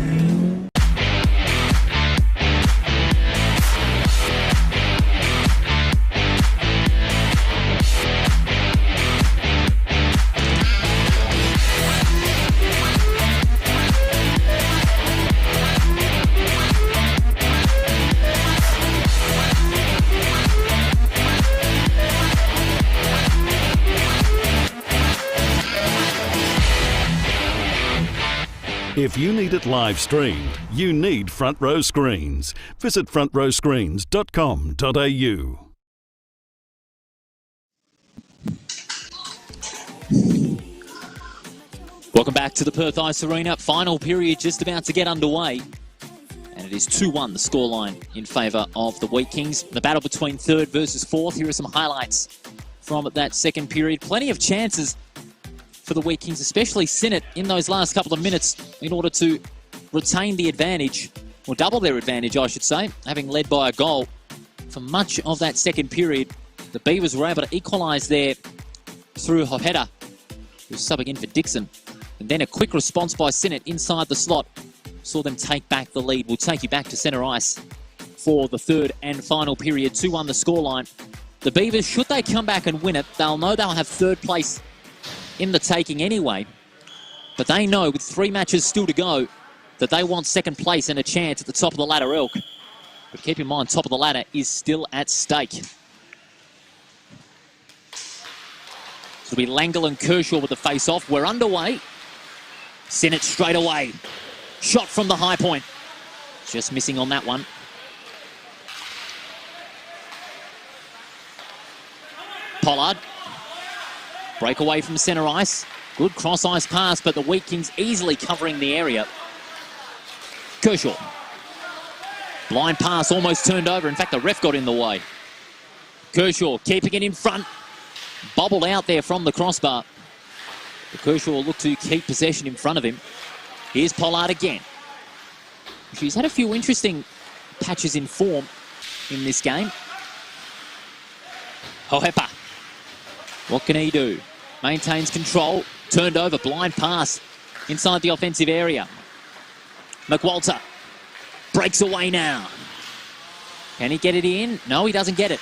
If you need it live streamed, you need Front Row Screens. Visit frontrowscreens.com.au. Welcome back to the Perth Ice Arena. Final period just about to get underway. And it is 2-1 the scoreline in favour of the Wheatkings. The battle between third versus fourth. Here are some highlights from that second period. Plenty of chances for the Wheatkings, especially Sinnott, in those last couple of minutes in order to retain the advantage, or double their advantage, I should say, having led by a goal for much of that second period. The Beavers were able to equalise there through Hohepa, who's subbing in for Dixon. And then a quick response by Sinnott inside the slot saw them take back the lead. We'll take you back to centre ice for the third and final period. 2-1 the scoreline. The Beavers, should they come back and win it, they'll know they'll have third place in the taking anyway, but they know with 3 matches still to go that they want second place and a chance at the top of the ladder elk. But keep in mind, top of the ladder is still at stake. So it'll be Langle and Kershaw with the face-off. We're underway. Send it straight away. Shot from the high point. Just missing on that one. Pollard. Break away from centre ice. Good cross-ice pass, but the Wheatkings easily covering the area. Kershaw. Blind pass almost turned over. In fact, the ref got in the way. Kershaw keeping it in front. Bobbled out there from the crossbar. But Kershaw will look to keep possession in front of him. Here's Pollard again. She's had a few interesting patches in form in this game. Hohepa. What can he do? Maintains control. Turned over. Blind pass inside the offensive area. McWalter breaks away now. Can he get it in? No, he doesn't get it.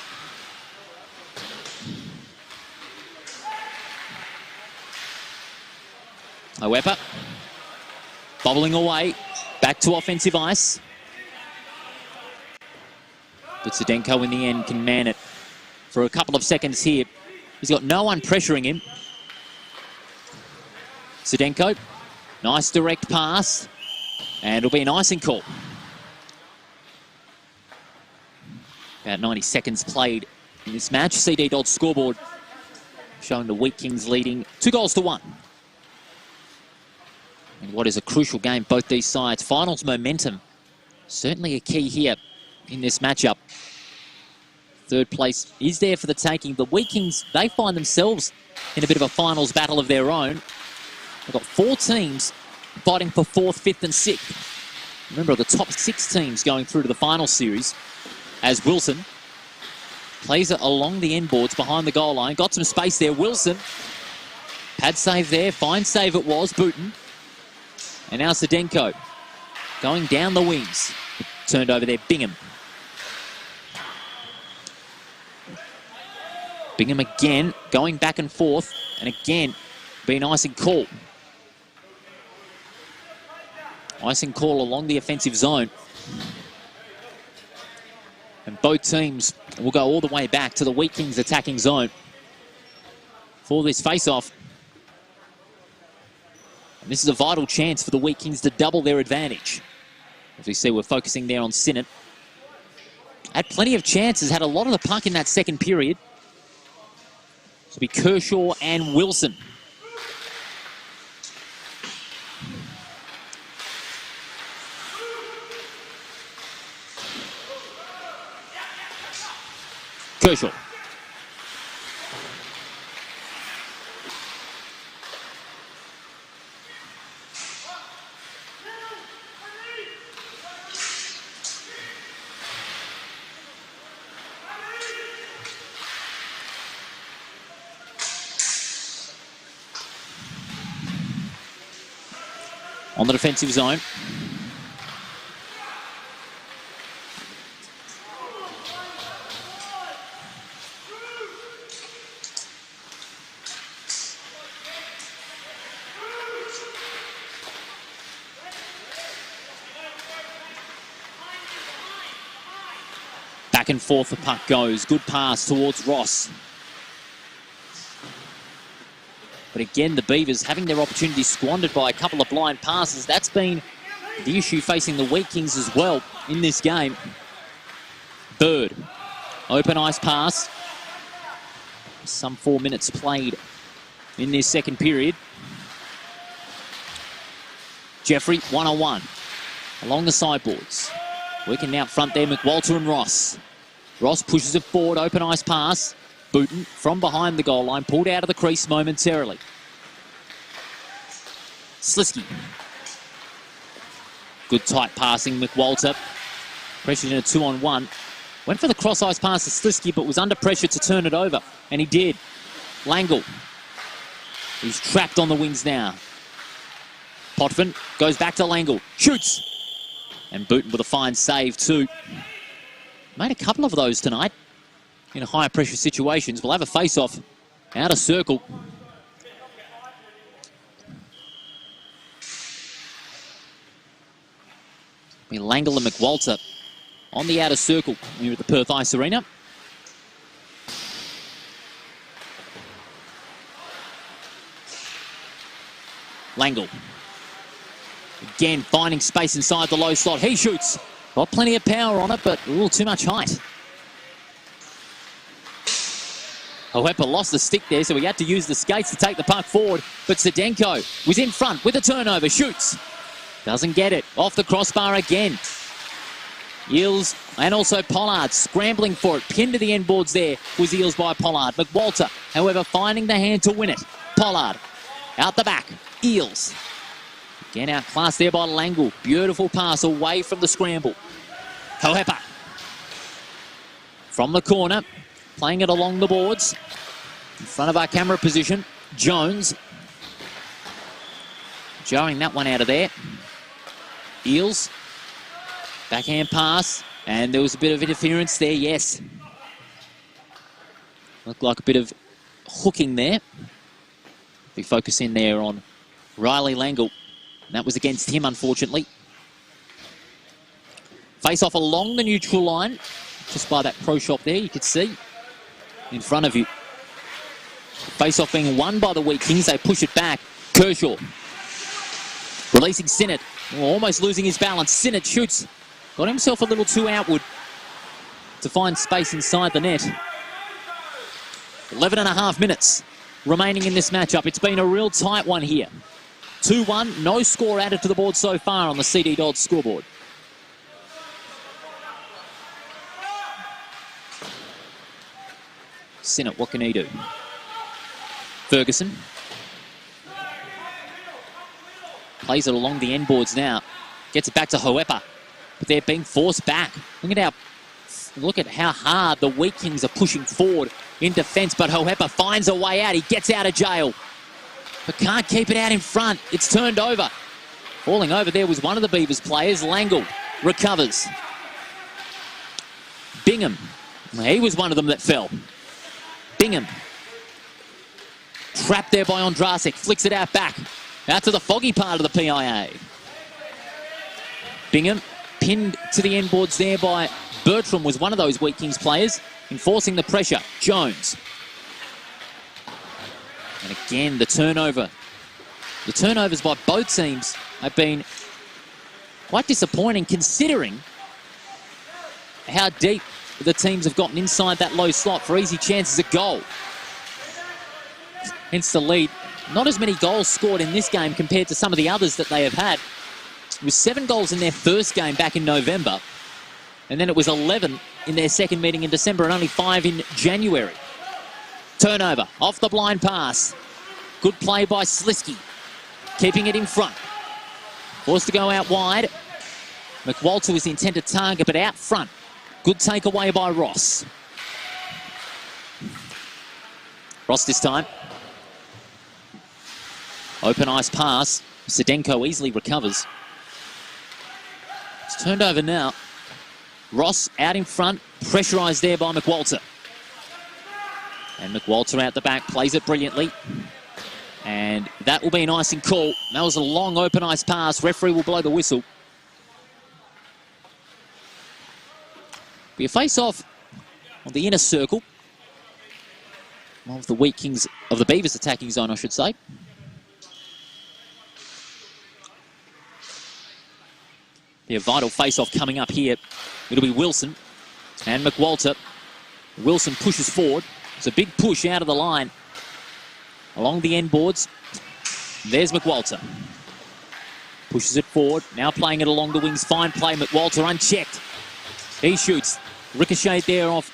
However, bobbling away. Back to offensive ice. But Zdenko in the end can man it for a couple of seconds here. He's got no one pressuring him. Zdenko, nice direct pass. And it'll be an icing call. About 90 seconds played in this match. CD Dodd's scoreboard showing the Wheatkings leading 2-1. And what is a crucial game, both these sides. Finals momentum, certainly a key here in this matchup. Third place is there for the taking. The Wheatkings, they find themselves in a bit of a finals battle of their own. They've got 4 teams fighting for 4th, 5th and 6th. Remember, the top 6 teams going through to the final series as Wilson plays it along the end boards behind the goal line. Got some space there. Wilson, pad save there. Fine save it was. Booten. And now Zdenko going down the wings. Turned over there, Bingham. Bingham again, going back and forth. And again, being icing call. Icing call along the offensive zone. And both teams will go all the way back to the Wheatkings attacking zone for this face-off. And this is a vital chance for the Wheatkings to double their advantage. As we see, we're focusing there on Sinnott. Had plenty of chances, had a lot of the puck in that second period. So it'll be Kershaw and Wilson. Kershaw. On the defensive zone. Back and forth the puck goes. Good pass towards Ross. But again, the Beavers having their opportunity squandered by a couple of blind passes. That's been the issue facing the Wheatkings as well in this game. Bird. Open ice pass. Some 4 minutes played in this second period. Jeffrey, one-on-one. Along the sideboards. Working out front there, McWalter and Ross. Ross pushes it forward, open ice pass. Booten from behind the goal line, pulled out of the crease momentarily. Slisky. Good tight passing, McWalter. Pressured in a 2-on-1. Went for the cross-ice pass to Slisky, but was under pressure to turn it over. And he did. Langle. He's trapped on the wings now. Potvin goes back to Langle. Shoots. And Booten with a fine save too. Made a couple of those tonight in higher pressure situations. We'll have a face-off out of circle. Langle and McWalter on the outer circle here at the Perth Ice Arena. Langle. Again, finding space inside the low slot. He shoots. Got plenty of power on it, but a little too much height. However, lost the stick there, so he had to use the skates to take the puck forward. But Zdenko was in front with a turnover. Shoots. Doesn't get it. Off the crossbar again. Eels and also Pollard scrambling for it. Pinned to the end boards there was Eels by Pollard. McWalter, however, finding the hand to win it. Pollard out the back. Eels. Again outclassed there by Langle. Beautiful pass away from the scramble. Hohepa from the corner, playing it along the boards. In front of our camera position, Jones. Jarring that one out of there. Eels. Backhand pass. And there was a bit of interference there, yes. Looked like a bit of hooking there. We focus in there on Riley Langle. That was against him, unfortunately. Face off along the neutral line. Just by that pro shop there, you could see in front of you. Face off being won by the Wheatkings. They push it back. Kershaw. Releasing Sinnott. Almost losing his balance. Sinnott shoots. Got himself a little too outward to find space inside the net. 11.5 minutes remaining in this matchup. It's been a real tight one here. 2-1, no score added to the board so far on the CD Dodds scoreboard. Sinnott, what can he do? Ferguson. Plays it along the end boards now. Gets it back to Hoepa. But they're being forced back. Look at how hard the Wheatkings are pushing forward in defence. But Hoepa finds a way out. He gets out of jail. But can't keep it out in front. It's turned over. Falling over there was one of the Beavers players. Langle recovers. Bingham. He was one of them that fell. Bingham. Trapped there by Ondrasek. Flicks it out back. Out to the foggy part of the PIA. Bingham pinned to the end boards there by Bertram, was one of those Wheatkings players, enforcing the pressure. Jones. And again, the turnover. The turnovers by both teams have been quite disappointing considering how deep the teams have gotten inside that low slot for easy chances of goal. Hence the lead. Not as many goals scored in this game compared to some of the others that they have had. It was 7 goals in their first game back in November. And then it was 11 in their second meeting in December and only 5 in January. Turnover, off the blind pass. Good play by Slisky. Keeping it in front. Forced to go out wide. McWalter was the intended target, but out front. Good takeaway by Ross. Ross this time. Open ice pass. Zdenko easily recovers. It's turned over now. Ross out in front, pressurised there by McWalter. And McWalter out the back, plays it brilliantly. And that will be an icing call. That was a long open ice pass. Referee will blow the whistle. Be a face-off on the inner circle of the Wheatkings, of the Beavers attacking zone, I should say. A vital face-off coming up here. It'll be Wilson and McWalter. Wilson pushes forward. It's a big push out of the line. Along the end boards. There's McWalter. Pushes it forward. Now playing it along the wings. Fine play. McWalter unchecked. He shoots. Ricocheted there off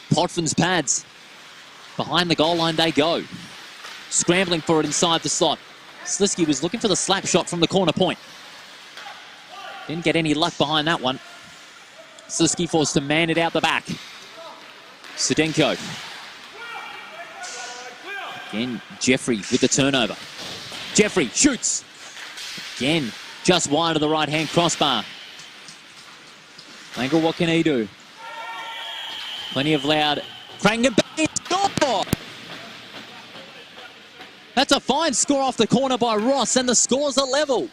Podfin's pads. Behind the goal line they go. Scrambling for it inside the slot. Slisky was looking for the slap shot from the corner point. Didn't get any luck behind that one. Slisky forced to man it out the back. Zdenko. Again, Jeffrey with the turnover. Jeffrey shoots. Again, just wide of the right-hand crossbar. Langle, what can he do? Plenty of loud. Crangan back. Score! That's a fine score off the corner by Ross, and the scores are level.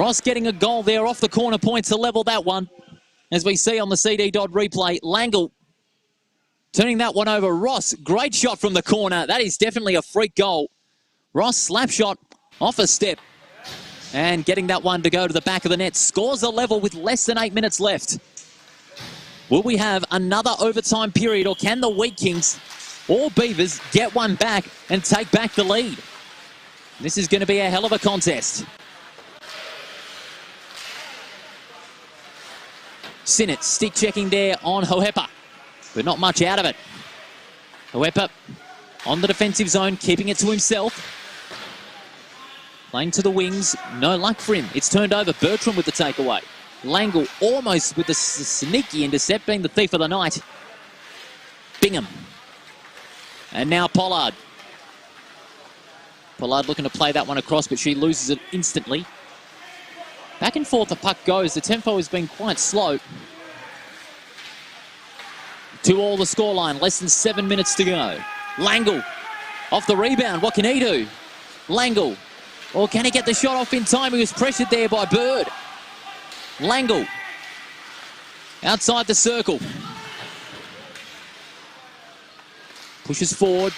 Ross getting a goal there off the corner point to level that one. As we see on the CD Dodd replay, Langle turning that one over. Ross, great shot from the corner. That is definitely a freak goal. Ross, slap shot off a step. And getting that one to go to the back of the net. Scores a level with less than 8 minutes left. Will we have another overtime period, or can the Wheatkings or Beavers get one back and take back the lead? This is going to be a hell of a contest. Sinnott stick checking there on Hohepa, but not much out of it. Hohepa on the defensive zone, keeping it to himself. Playing to the wings, no luck for him. It's turned over. Bertram with the takeaway. Langle almost with the sneaky intercept, being the thief of the night. Bingham. And now Pollard. Pollard looking to play that one across, but she loses it instantly. Back and forth the puck goes. The tempo has been quite slow. 2-2 the scoreline. Less than 7 minutes to go. Langle off the rebound. What can he do? Langle. Or can he get the shot off in time? He was pressured there by Bird. Langle. Outside the circle. Pushes forward.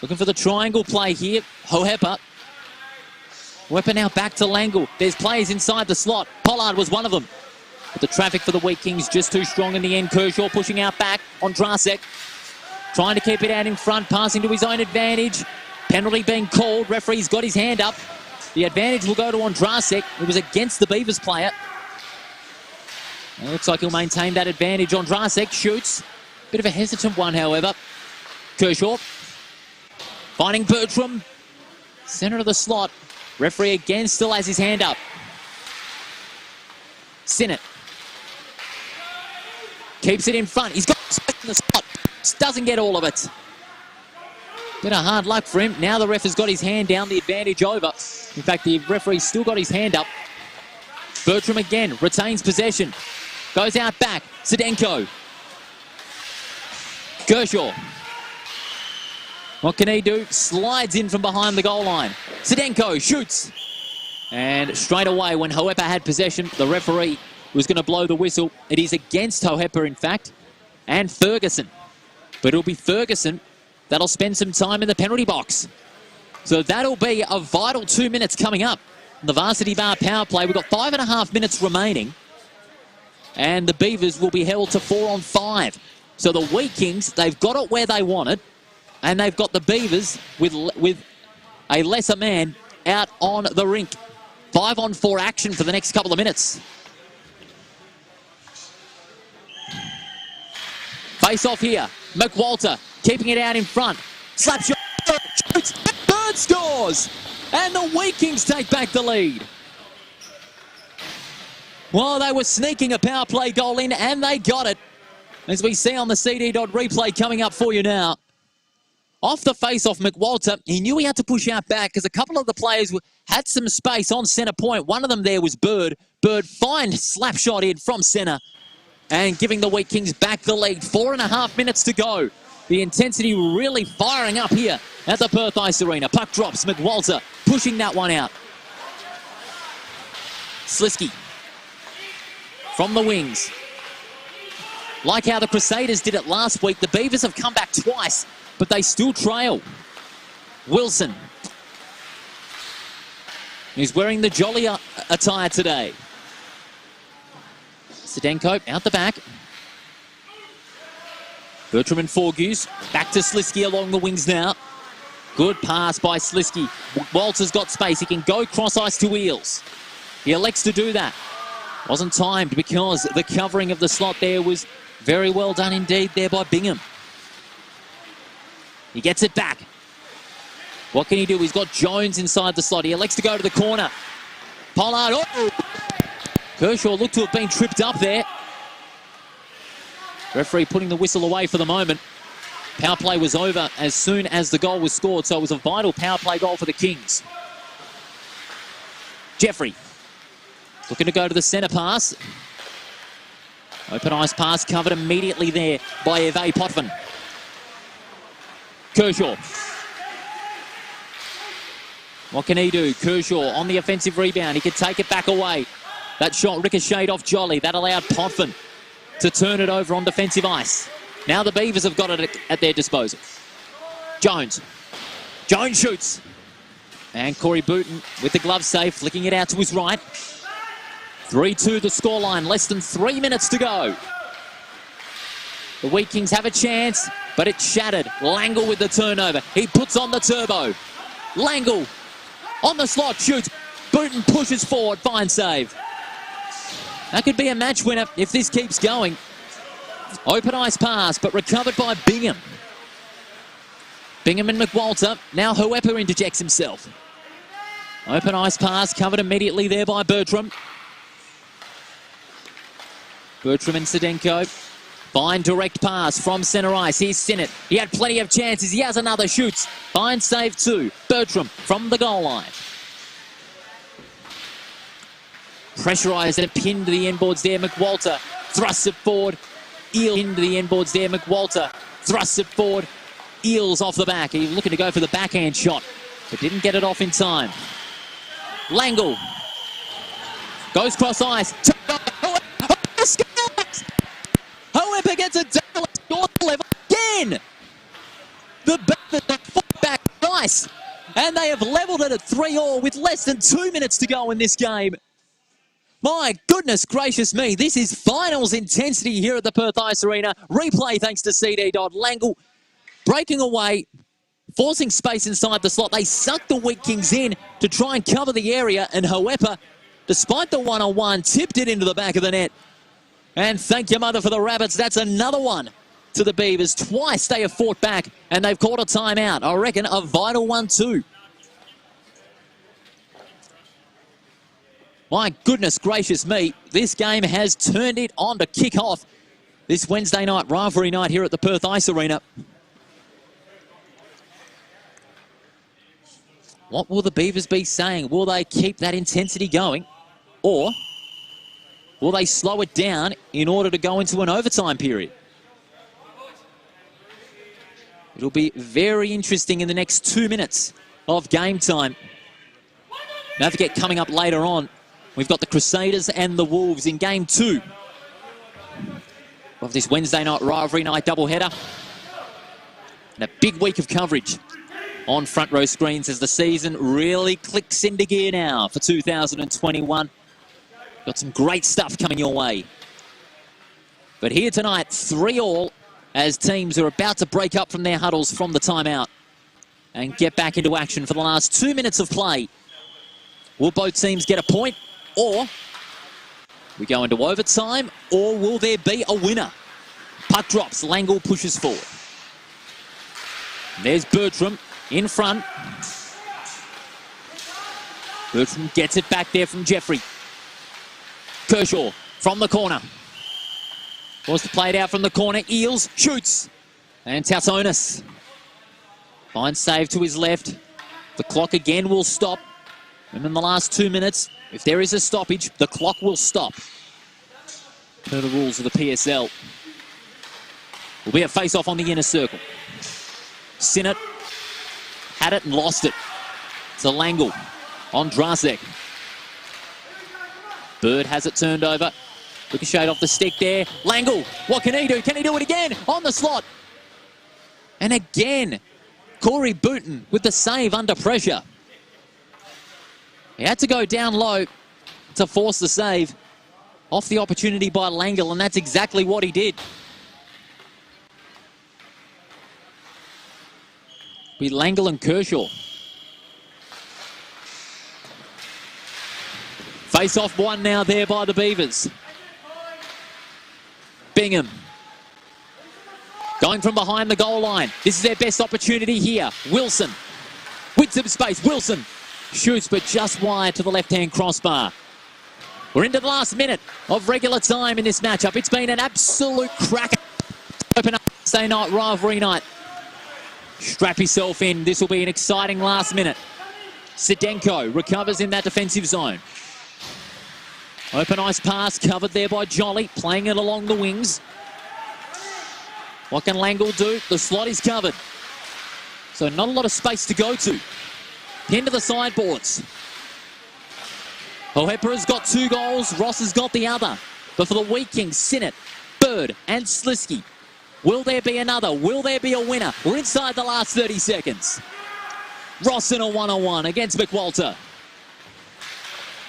Looking for the triangle play here. Hohepa. Hohepa now back to Langle. There's players inside the slot. Pollard was one of them. But the traffic for the Wheatkings just too strong in the end. Kershaw pushing out back on Drasek. Trying to keep it out in front. Passing to his own advantage. Penalty being called. Referee's got his hand up. The advantage will go to Ondrasek. It was against the Beavers player. It looks like he'll maintain that advantage. Ondrasek shoots. Bit of a hesitant one, however. Kershaw finding Bertram. Centre of the slot. Referee again still has his hand up. Sinnott keeps it in front. He's got space in the slot. Just doesn't get all of it. Bit of hard luck for him. Now the ref has got his hand down, the advantage over. In fact, the referee's still got his hand up. Bertram again retains possession. Goes out back. Sedenko. Kershaw. What can he do? Slides in from behind the goal line. Sedenko shoots. And straight away, when Hohepa had possession, the referee was going to blow the whistle. It is against Hohepa, in fact, and Ferguson. But it'll be Ferguson that'll spend some time in the penalty box. So that'll be a vital 2 minutes coming up. The Varsity Bar power play. We've got 5.5 minutes remaining. And the Beavers will be held to 4 on 5. So the Wheatkings, they've got it where they want it. And they've got the Beavers with a lesser man out on the rink. 5 on 4 action for the next couple of minutes. Face off here. McWalter keeping it out in front. Slap shot. Shoots. Bird scores. And the Wheatkings take back the lead. Well, they were sneaking a power play goal in, and they got it. As we see on the CD Dodd replay coming up for you now. Off the face-off, McWalter, he knew he had to push out back because a couple of the players had some space on centre point. One of them there was Bird. Bird fine slap shot in from centre and giving the Wheatkings back the lead. 4.5 minutes to go. The intensity really firing up here at the Perth Ice Arena. Puck drops, McWalter pushing that one out. Slisky from the wings. Like how the Crusaders did it last week, the Beavers have come back twice, but they still trail. Wilson. He's wearing the jolly attire today. Sedenko out the back. Bertram and Forgus. Back to Slisky along the wings now. Good pass by Slisky. Walter's got space. He can go cross ice to Eels. He elects to do that. Wasn't timed because the covering of the slot there was very well done indeed there by Bingham. He gets it back. What can he do? He's got Jones inside the slot. He elects to go to the corner. Pollard. Oh! Kershaw looked to have been tripped up there. Referee putting the whistle away for the moment. Power play was over as soon as the goal was scored, so it was a vital power play goal for the Kings. Jeffrey looking to go to the centre pass. Open ice pass covered immediately there by Eve Potvin. Kershaw. What can he do? Kershaw on the offensive rebound. He can take it back away. That shot ricocheted off Jolly. That allowed Potvin to turn it over on defensive ice. Now the Beavers have got it at their disposal. Jones. Jones shoots. And Corey Booton with the glove save, flicking it out to his right. 3-2 the scoreline, less than 3 minutes to go. The Wheatkings have a chance, but it's shattered. Langle with the turnover. He puts on the turbo. Langle on the slot, shoots. Booton pushes forward, fine save. That could be a match winner if this keeps going. Open ice pass, but recovered by Bingham. Bingham and McWalter. Now Huepa interjects himself. Open ice pass, covered immediately there by Bertram. Bertram and Sedenko. Fine direct pass from centre ice. Here's Sinnott. He had plenty of chances. He has another, shoots. Fine save too. Bertram from the goal line. Pressurised and pinned to the end boards there. McWalter thrusts it forward. Eel into the end boards there. McWalter thrusts it forward. Eels off the back. He's looking to go for the backhand shot, but didn't get it off in time. Langle goes cross ice. However, gets a double score level again. The back ice, and they have levelled it at 3-3 with less than 2 minutes to go in this game. My goodness gracious me, this is finals intensity here at the Perth Ice Arena. Replay thanks to CD. Langle breaking away, forcing space inside the slot. They sucked the Wheatkings in to try and cover the area, and Huepa, despite the one-on-one, tipped it into the back of the net. And thank your mother for the Rabbits. That's another one to the Beavers. Twice they have fought back, and they've called a timeout. I reckon a vital one too. My goodness gracious me, this game has turned it on to kick off this Wednesday night rivalry night here at the Perth Ice Arena. What will the Beavers be saying? Will they keep that intensity going, or will they slow it down in order to go into an overtime period? It'll be very interesting in the next 2 minutes of game time. Don't forget, coming up later on, we've got the Crusaders and the Wolves in game 2 of this Wednesday night rivalry night doubleheader. And a big week of coverage on front row screens as the season really clicks into gear now for 2021. Got some great stuff coming your way. But here tonight, 3-3 as teams are about to break up from their huddles from the timeout and get back into action for the last 2 minutes of play. Will both teams get a point, or we go into overtime, or will there be a winner? Puck drops, Langle pushes forward. There's Bertram in front. Bertram gets it back there from Jeffrey. Kershaw from the corner. Wants to play it out from the corner. Eels shoots. And Tautonis. Fine save to his left. The clock again will stop. And in the last 2 minutes, if there is a stoppage, the clock will stop. Per the rules of the PSL. Will be a face-off on the inner circle. Sinnott had it and lost it. To Langle on Drasek. Bird has it turned over. Ricocheted off the stick there. Langle, what can he do? Can he do it again? On the slot. And again, Corey Booton with the save under pressure. He had to go down low to force the save off the opportunity by Langle, and that's exactly what he did. Be Langle and Kershaw. Face-off one now there by the Beavers. Bingham. Going from behind the goal line. This is their best opportunity here. Wilson. With some space. Wilson shoots, but just wide to the left-hand crossbar. We're into the last minute of regular time in this matchup. It's been an absolute cracker. Open up Wednesday night rivalry night. Strap yourself in. This will be an exciting last minute. Sedenko recovers in that defensive zone. Open ice pass covered there by Jolly, playing it along the wings. What can Langle do? The slot is covered. So not a lot of space to go to. into the sideboards. O'Hepper has got 2 goals. Ross has got the other. But for the Wheatkings, Sinnott, Bird and Slisky. Will there be another? Will there be a winner? We're inside the last 30 seconds. Ross in a 1-on-1 against McWalter.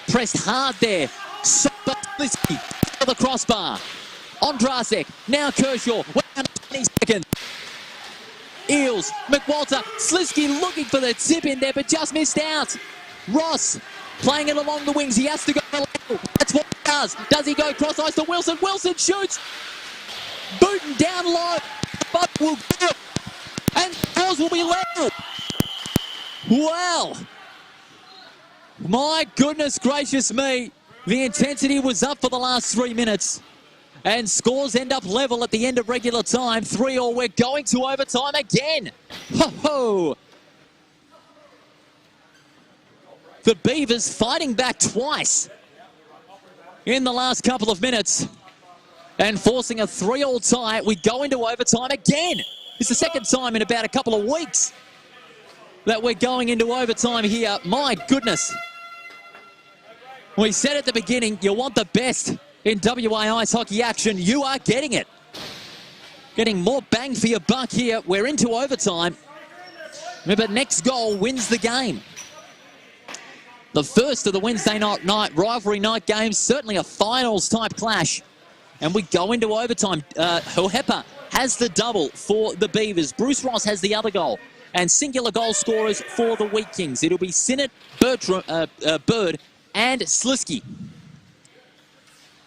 Pressed hard there. Slisky for the crossbar. Ondrasek, now Kershaw. We're down to 20 seconds. Eels, McWalter, Slisky looking for the tip in there, but just missed out. Ross playing it along the wings. He has to go for level. That's what he does. Does he go cross ice to Wilson? Wilson shoots. Booten down low. But will go. And scores will be level. Well, my goodness gracious me. The intensity was up for the last 3 minutes. And scores end up level at the end of regular time. 3-3. We're going to overtime again. Ho-ho. The Beavers fighting back twice in the last couple of minutes and forcing a 3-3 tie. We go into overtime again. It's the second time in about a couple of weeks that we're going into overtime here. My goodness. We said at the beginning, you want the best in WA ice hockey action. You are getting it. Getting more bang for your buck here. We're into overtime. Remember, next goal wins the game. The first of the Wednesday night rivalry night games, certainly a finals type clash. And we go into overtime. O'Hepper has the double for the Beavers. Bruce Ross has the other goal. And singular goal scorers for the Wheatkings. It'll be Sinnott, Bird and Slisky.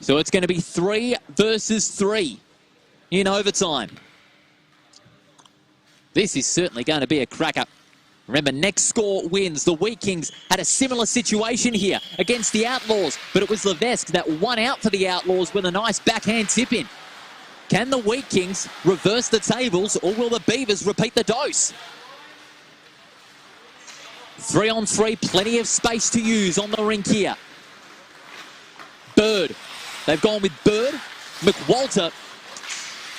So it's going to be 3 versus 3 in overtime. This is certainly going to be a cracker. Remember, next score wins. The Wheatkings had a similar situation here against the Outlaws, but it was Levesque that won out for the Outlaws with a nice backhand tip-in. Can the Wheatkings reverse the tables, or will the Beavers repeat the dose? 3-on-3, plenty of space to use on the rink here. Bird. They've gone with Bird, McWalter,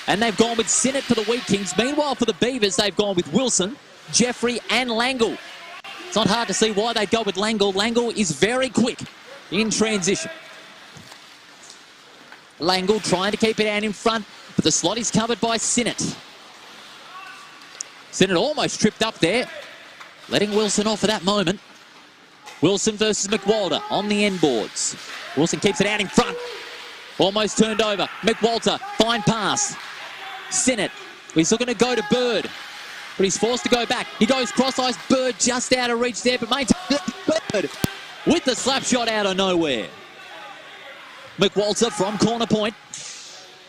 and they've gone with Sinnott for the Wheatkings. Meanwhile, for the Beavers, they've gone with Wilson, Jeffrey and Langle. It's not hard to see why they go with Langle. Langle is very quick in transition. Langle trying to keep it out in front, but the slot is covered by Sinnott. Sinnott almost tripped up there, letting Wilson off for that moment. Wilson versus McWalter on the end boards. Wilson keeps it out in front. Almost turned over. McWalter, fine pass. Sinnott, he's looking to go to Bird, but he's forced to go back. He goes cross-ice. Bird just out of reach there, but maintains Bird with the slap shot out of nowhere. McWalter from corner point.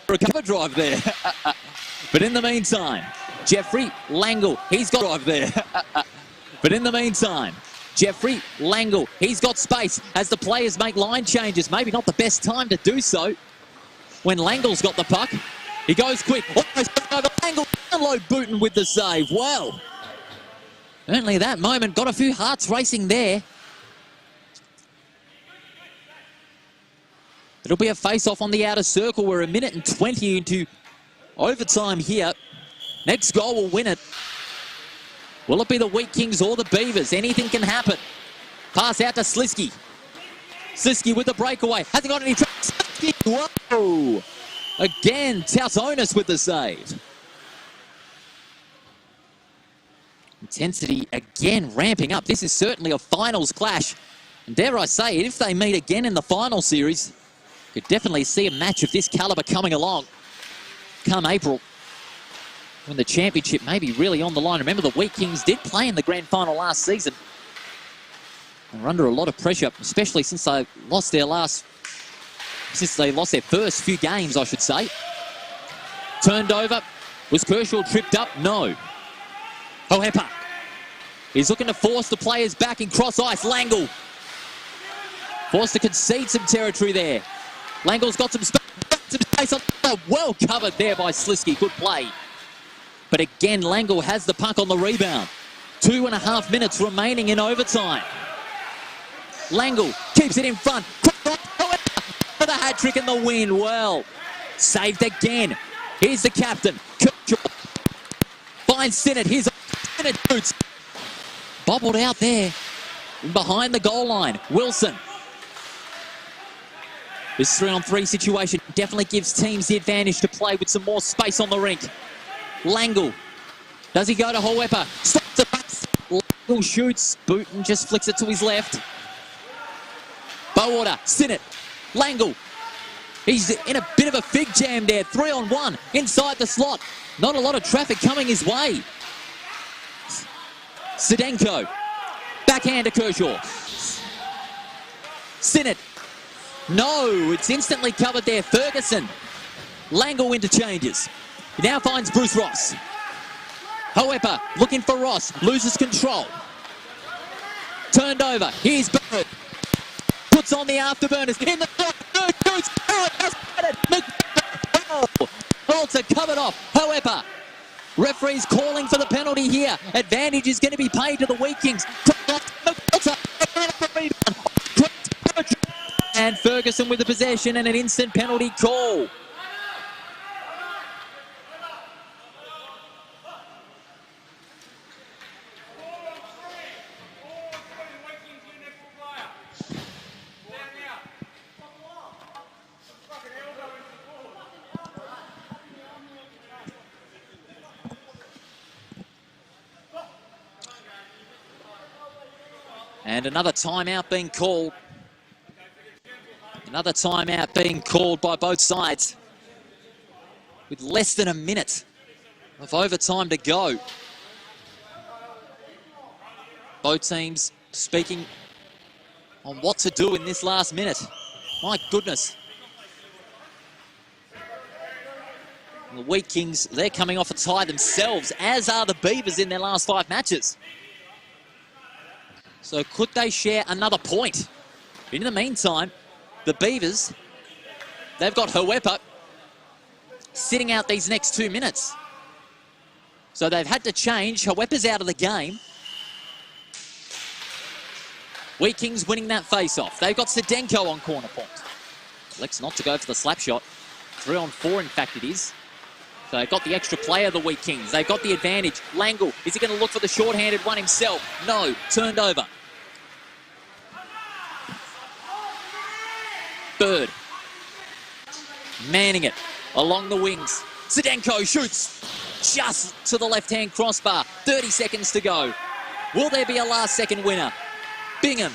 For a cover drive there. But in the meantime, Jeffrey Langle, he's got drive there. But in the meantime, Jeffrey Langle, he's got space as the players make line changes. Maybe not the best time to do so when Langle's got the puck. He goes quick. Almost over Langle. Download Booten with the save. Well, certainly that moment got a few hearts racing there. It'll be a face-off on the outer circle. We're 1:20 into overtime here. Next goal will win it. Will it be the Wheatkings or the Beavers? Anything can happen. Pass out to Slisky. Slisky with the breakaway. Hasn't got any tracks. Whoa! Again, Tautonis with the save. Intensity again ramping up. This is certainly a finals clash. And dare I say it, if they meet again in the final series, you could definitely see a match of this caliber coming along come April, when the championship may be really on the line. Remember, the Wheatkings did play in the grand final last season. They're under a lot of pressure, especially since they lost their first few games, I should say. Turned over. Was Kershaw tripped up? No. O'Hepper. He's looking to force the players back in cross ice. Langle. Forced to concede some territory there. Langle's got some space on. Well covered there by Slisky. Good play. But again, Langle has the puck on the rebound. 2.5 minutes remaining in overtime. Langle keeps it in front. For the hat trick and the win. Well, saved again. Here's the captain. Finds Sinnott. Here's Sinnott shoots. Bobbled out there. behind the goal line. Wilson. This 3-on-3 situation definitely gives teams the advantage to play with some more space on the rink. Langle. Does he go to Howepa? Stops the pass. Langle shoots. Booten just flicks it to his left. Bowater. Sinnott. Langle. He's in a bit of a fig jam there. 3-on-1 inside the slot. Not a lot of traffic coming his way. Zdenko. Backhand to Kershaw. Sinnott. No, it's instantly covered there. Ferguson. Langle interchanges. He now finds Bruce Ross. Howepa looking for Ross. Loses control. Turned over. Here's Bird. Puts on the afterburners. In the front. Bird shoots. Holzer covered off. Howepa. Referee's calling for the penalty here. Advantage is going to be paid to the Wheatkings. And Ferguson with the possession and an instant penalty call. And another timeout being called. Another timeout being called by both sides. With less than a minute of overtime to go. Both teams speaking on what to do in this last minute. My goodness. And the Wheatkings, they're coming off a tie themselves, as are the Beavers in their last 5 matches. So could they share another point? In the meantime, the Beavers, they've got Howepa sitting out these next 2 minutes. So they've had to change. Howepa's out of the game. Wheatkings winning that face-off. They've got Zdenko on corner point. Elects not to go for the slap shot. 3-on-4, in fact, it is. So they've got the extra player, the Wheatkings. They've got the advantage. Langle, is he going to look for the short-handed one himself? No, turned over. Bird. Manning it along the wings. Zdenko shoots just to the left-hand crossbar. 30 seconds to go. Will there be a last-second winner? Bingham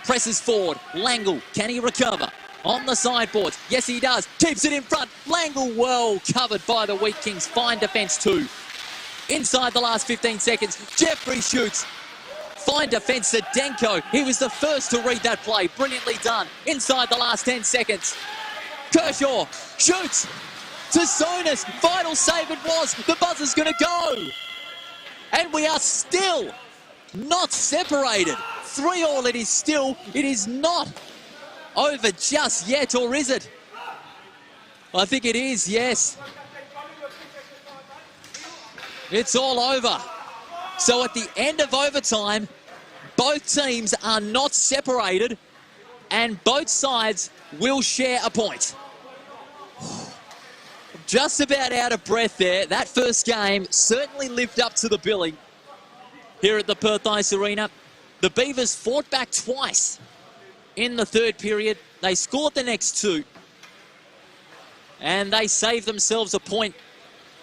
presses forward. Langle, can he recover? On the sideboards. Yes, he does. Keeps it in front. Langle well covered by the Wheatkings. Fine defence too. Inside the last 15 seconds. Jeffrey shoots. Fine defence, Zdenko. He was the first to read that play. Brilliantly done. Inside the last 10 seconds. Kershaw shoots to Sonis. Final save it was. The buzzer's going to go. And we are still not separated. 3-3 it is still. It is not over just yet, or is it? I think it is, yes. It's all over. So at the end of overtime, both teams are not separated and both sides will share a point. Just about out of breath there. That first game certainly lived up to the billing here at the Perth Ice Arena. The Beavers fought back twice in the third period. They scored the next 2 and they saved themselves a point.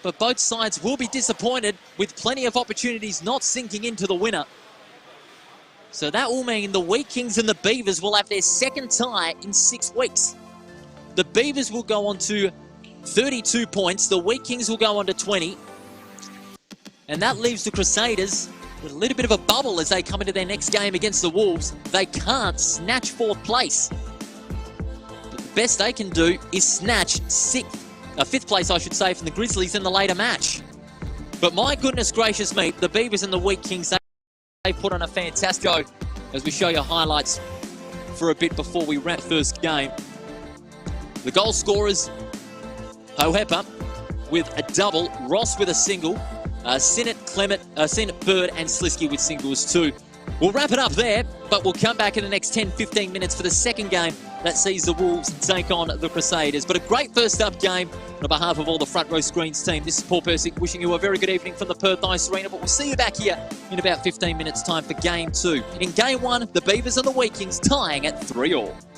But both sides will be disappointed with plenty of opportunities not sinking into the winner. So that will mean the Wheatkings and the Beavers will have their second tie in 6 weeks. The Beavers will go on to 32 points. The Wheatkings will go on to 20. And that leaves the Crusaders with a little bit of a bubble as they come into their next game against the Wolves. They can't snatch 4th place. But the best they can do is snatch 5th place, I should say, from the Grizzlies in the later match. But my goodness gracious me, the Beavers and the Wheatkings, they put on a fantastic show as we show you highlights for a bit before we wrap first game. The goal scorers, Howepa with a double, Ross with a single, Sinnott, Bird and Slisky with singles too. We'll wrap it up there, but we'll come back in the next 10-15 minutes for the second game that sees the Wolves take on the Crusaders. But a great first up game on behalf of all the Front Row Screens team. This is Paul Persick wishing you a very good evening from the Perth Ice Arena, but we'll see you back here in about 15 minutes time for Game 2. In Game 1, the Beavers and the Wheatkings tying at 3-3.